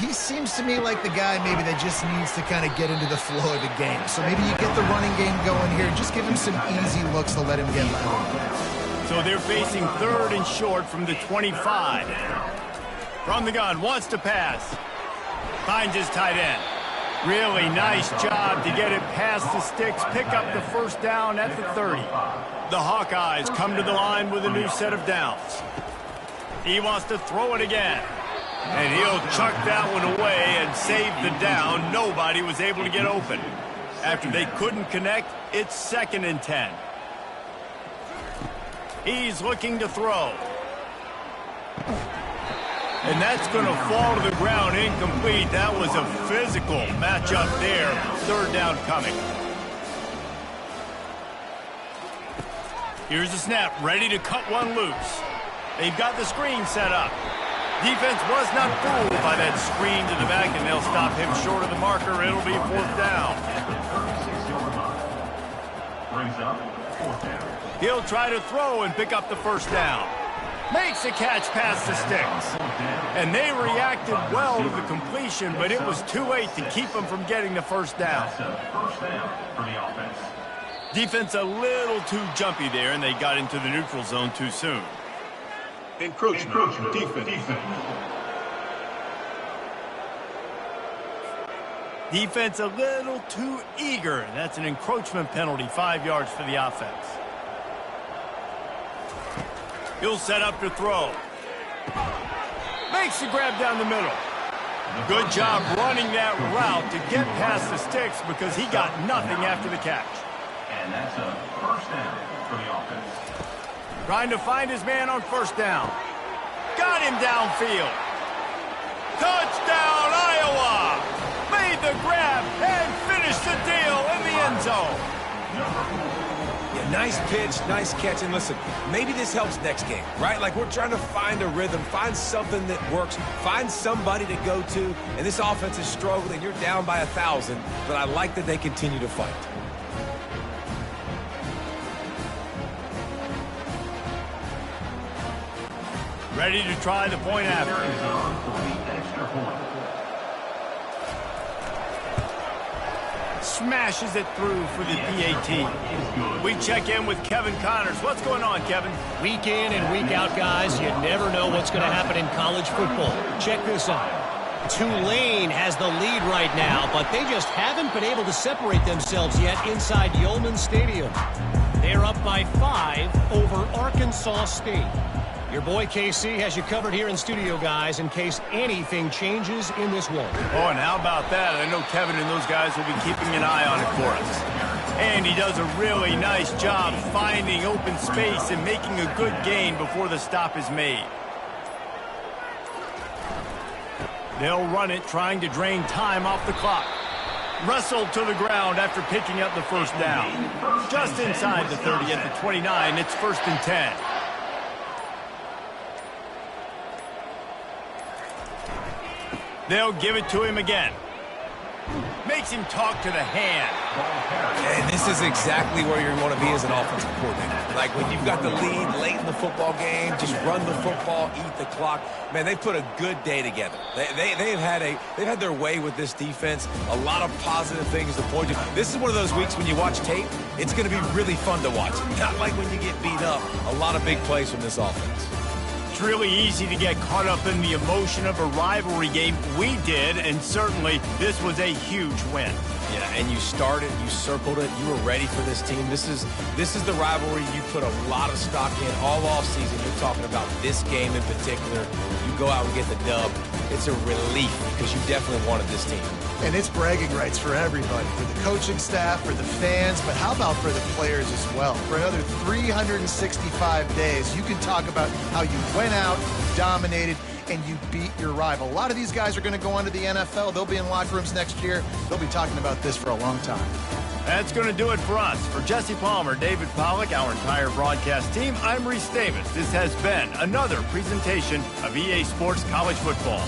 [SPEAKER 2] He seems to me like the guy maybe that just needs to kind of get into the flow of the game. So maybe you get the running game going here. Just give him some easy looks to let him get loud.
[SPEAKER 1] So they're facing 3rd and short from the 25. From the gun, wants to pass. Finds his tight end. Really nice job to get it past the sticks. Pick up the 1st down at the 30. The Hawkeyes come to the line with a new set of downs. He wants to throw it again. And he'll chuck that one away and save the down. Nobody was able to get open. After they couldn't connect, it's 2nd and 10. He's looking to throw. And that's going to fall to the ground incomplete. That was a physical matchup there. 3rd down coming. Here's the snap, ready to cut one loose. They've got the screen set up. Defense was not fooled by that screen to the back, and they'll stop him short of the marker. It'll be 4th down. He'll try to throw and pick up the 1st down. Makes a catch past the sticks. And they reacted well to the completion, but it was too late to keep them from getting the 1st down. Defense a little too jumpy there, and they got into the neutral zone too soon.
[SPEAKER 4] Encroachment. Defense.
[SPEAKER 1] Defense a little too eager. That's an encroachment penalty, 5 yards for the offense. He'll set up to throw. Makes the grab down the middle. Good job running that route to get past the sticks because he got nothing after the catch.
[SPEAKER 6] And that's a first down for the offense.
[SPEAKER 1] Trying to find his man on first down. Got him downfield. Touchdown, Iowa! Made the grab and finished the deal in the end zone.
[SPEAKER 3] Yeah, nice pitch, nice catch. And listen, maybe this helps next game, right? Like we're trying to find a rhythm, find something that works, find somebody to go to. And this offense is struggling. You're down by 1,000, but I like that they continue to fight.
[SPEAKER 1] Ready to try the point after.
[SPEAKER 6] Is on for the extra point.
[SPEAKER 1] Smashes it through for the PAT. We check in with Kevin Connors. What's going on, Kevin?
[SPEAKER 5] Week in and week out, guys, you never know what's going to happen in college football. Check this out. Tulane has the lead right now, but they just haven't been able to separate themselves yet inside Yulman Stadium. They're up by 5 over Arkansas State. Your boy KC has you covered here in studio, guys, in case anything changes in this one.
[SPEAKER 1] Oh, and how about that? I know Kevin and those guys will be keeping an eye on it for us. And he does a really nice job finding open space and making a good gain before the stop is made. They'll run it, trying to drain time off the clock. Wrestled to the ground after picking up the first down. Just inside the 30 at the 29, it's 1st and 10. They'll give it to him again. Makes him talk to the hand.
[SPEAKER 3] And this is exactly where you want to be as an offensive coordinator. Like when you've got the lead late in the football game, just run the football, eat the clock. Man, they put a good day together. They've had their way with this defense. A lot of positive things to point to. This is one of those weeks when you watch tape, it's going to be really fun to watch. Not like when you get beat up. A lot of big plays from this offense.
[SPEAKER 1] It's really easy to get caught up in the emotion of a rivalry game. We did, and certainly this was a huge win.
[SPEAKER 3] Yeah, and you started, you circled it, you were ready for this team. This is the rivalry you put a lot of stock in all offseason. You're talking about this game in particular. You go out and get the dub. It's a relief because you definitely wanted this team.
[SPEAKER 2] And it's bragging rights for everybody, for the coaching staff, for the fans, but how about for the players as well? For another 365 days, you can talk about how you went out, dominated, and you beat your rival. A lot of these guys are going to go on to the NFL. They'll be in locker rooms next year. They'll be talking about this for a long time.
[SPEAKER 1] That's going to do it for us. For Jesse Palmer, David Pollack, our entire broadcast team, I'm Reese Davis. This has been another presentation of EA Sports College Football.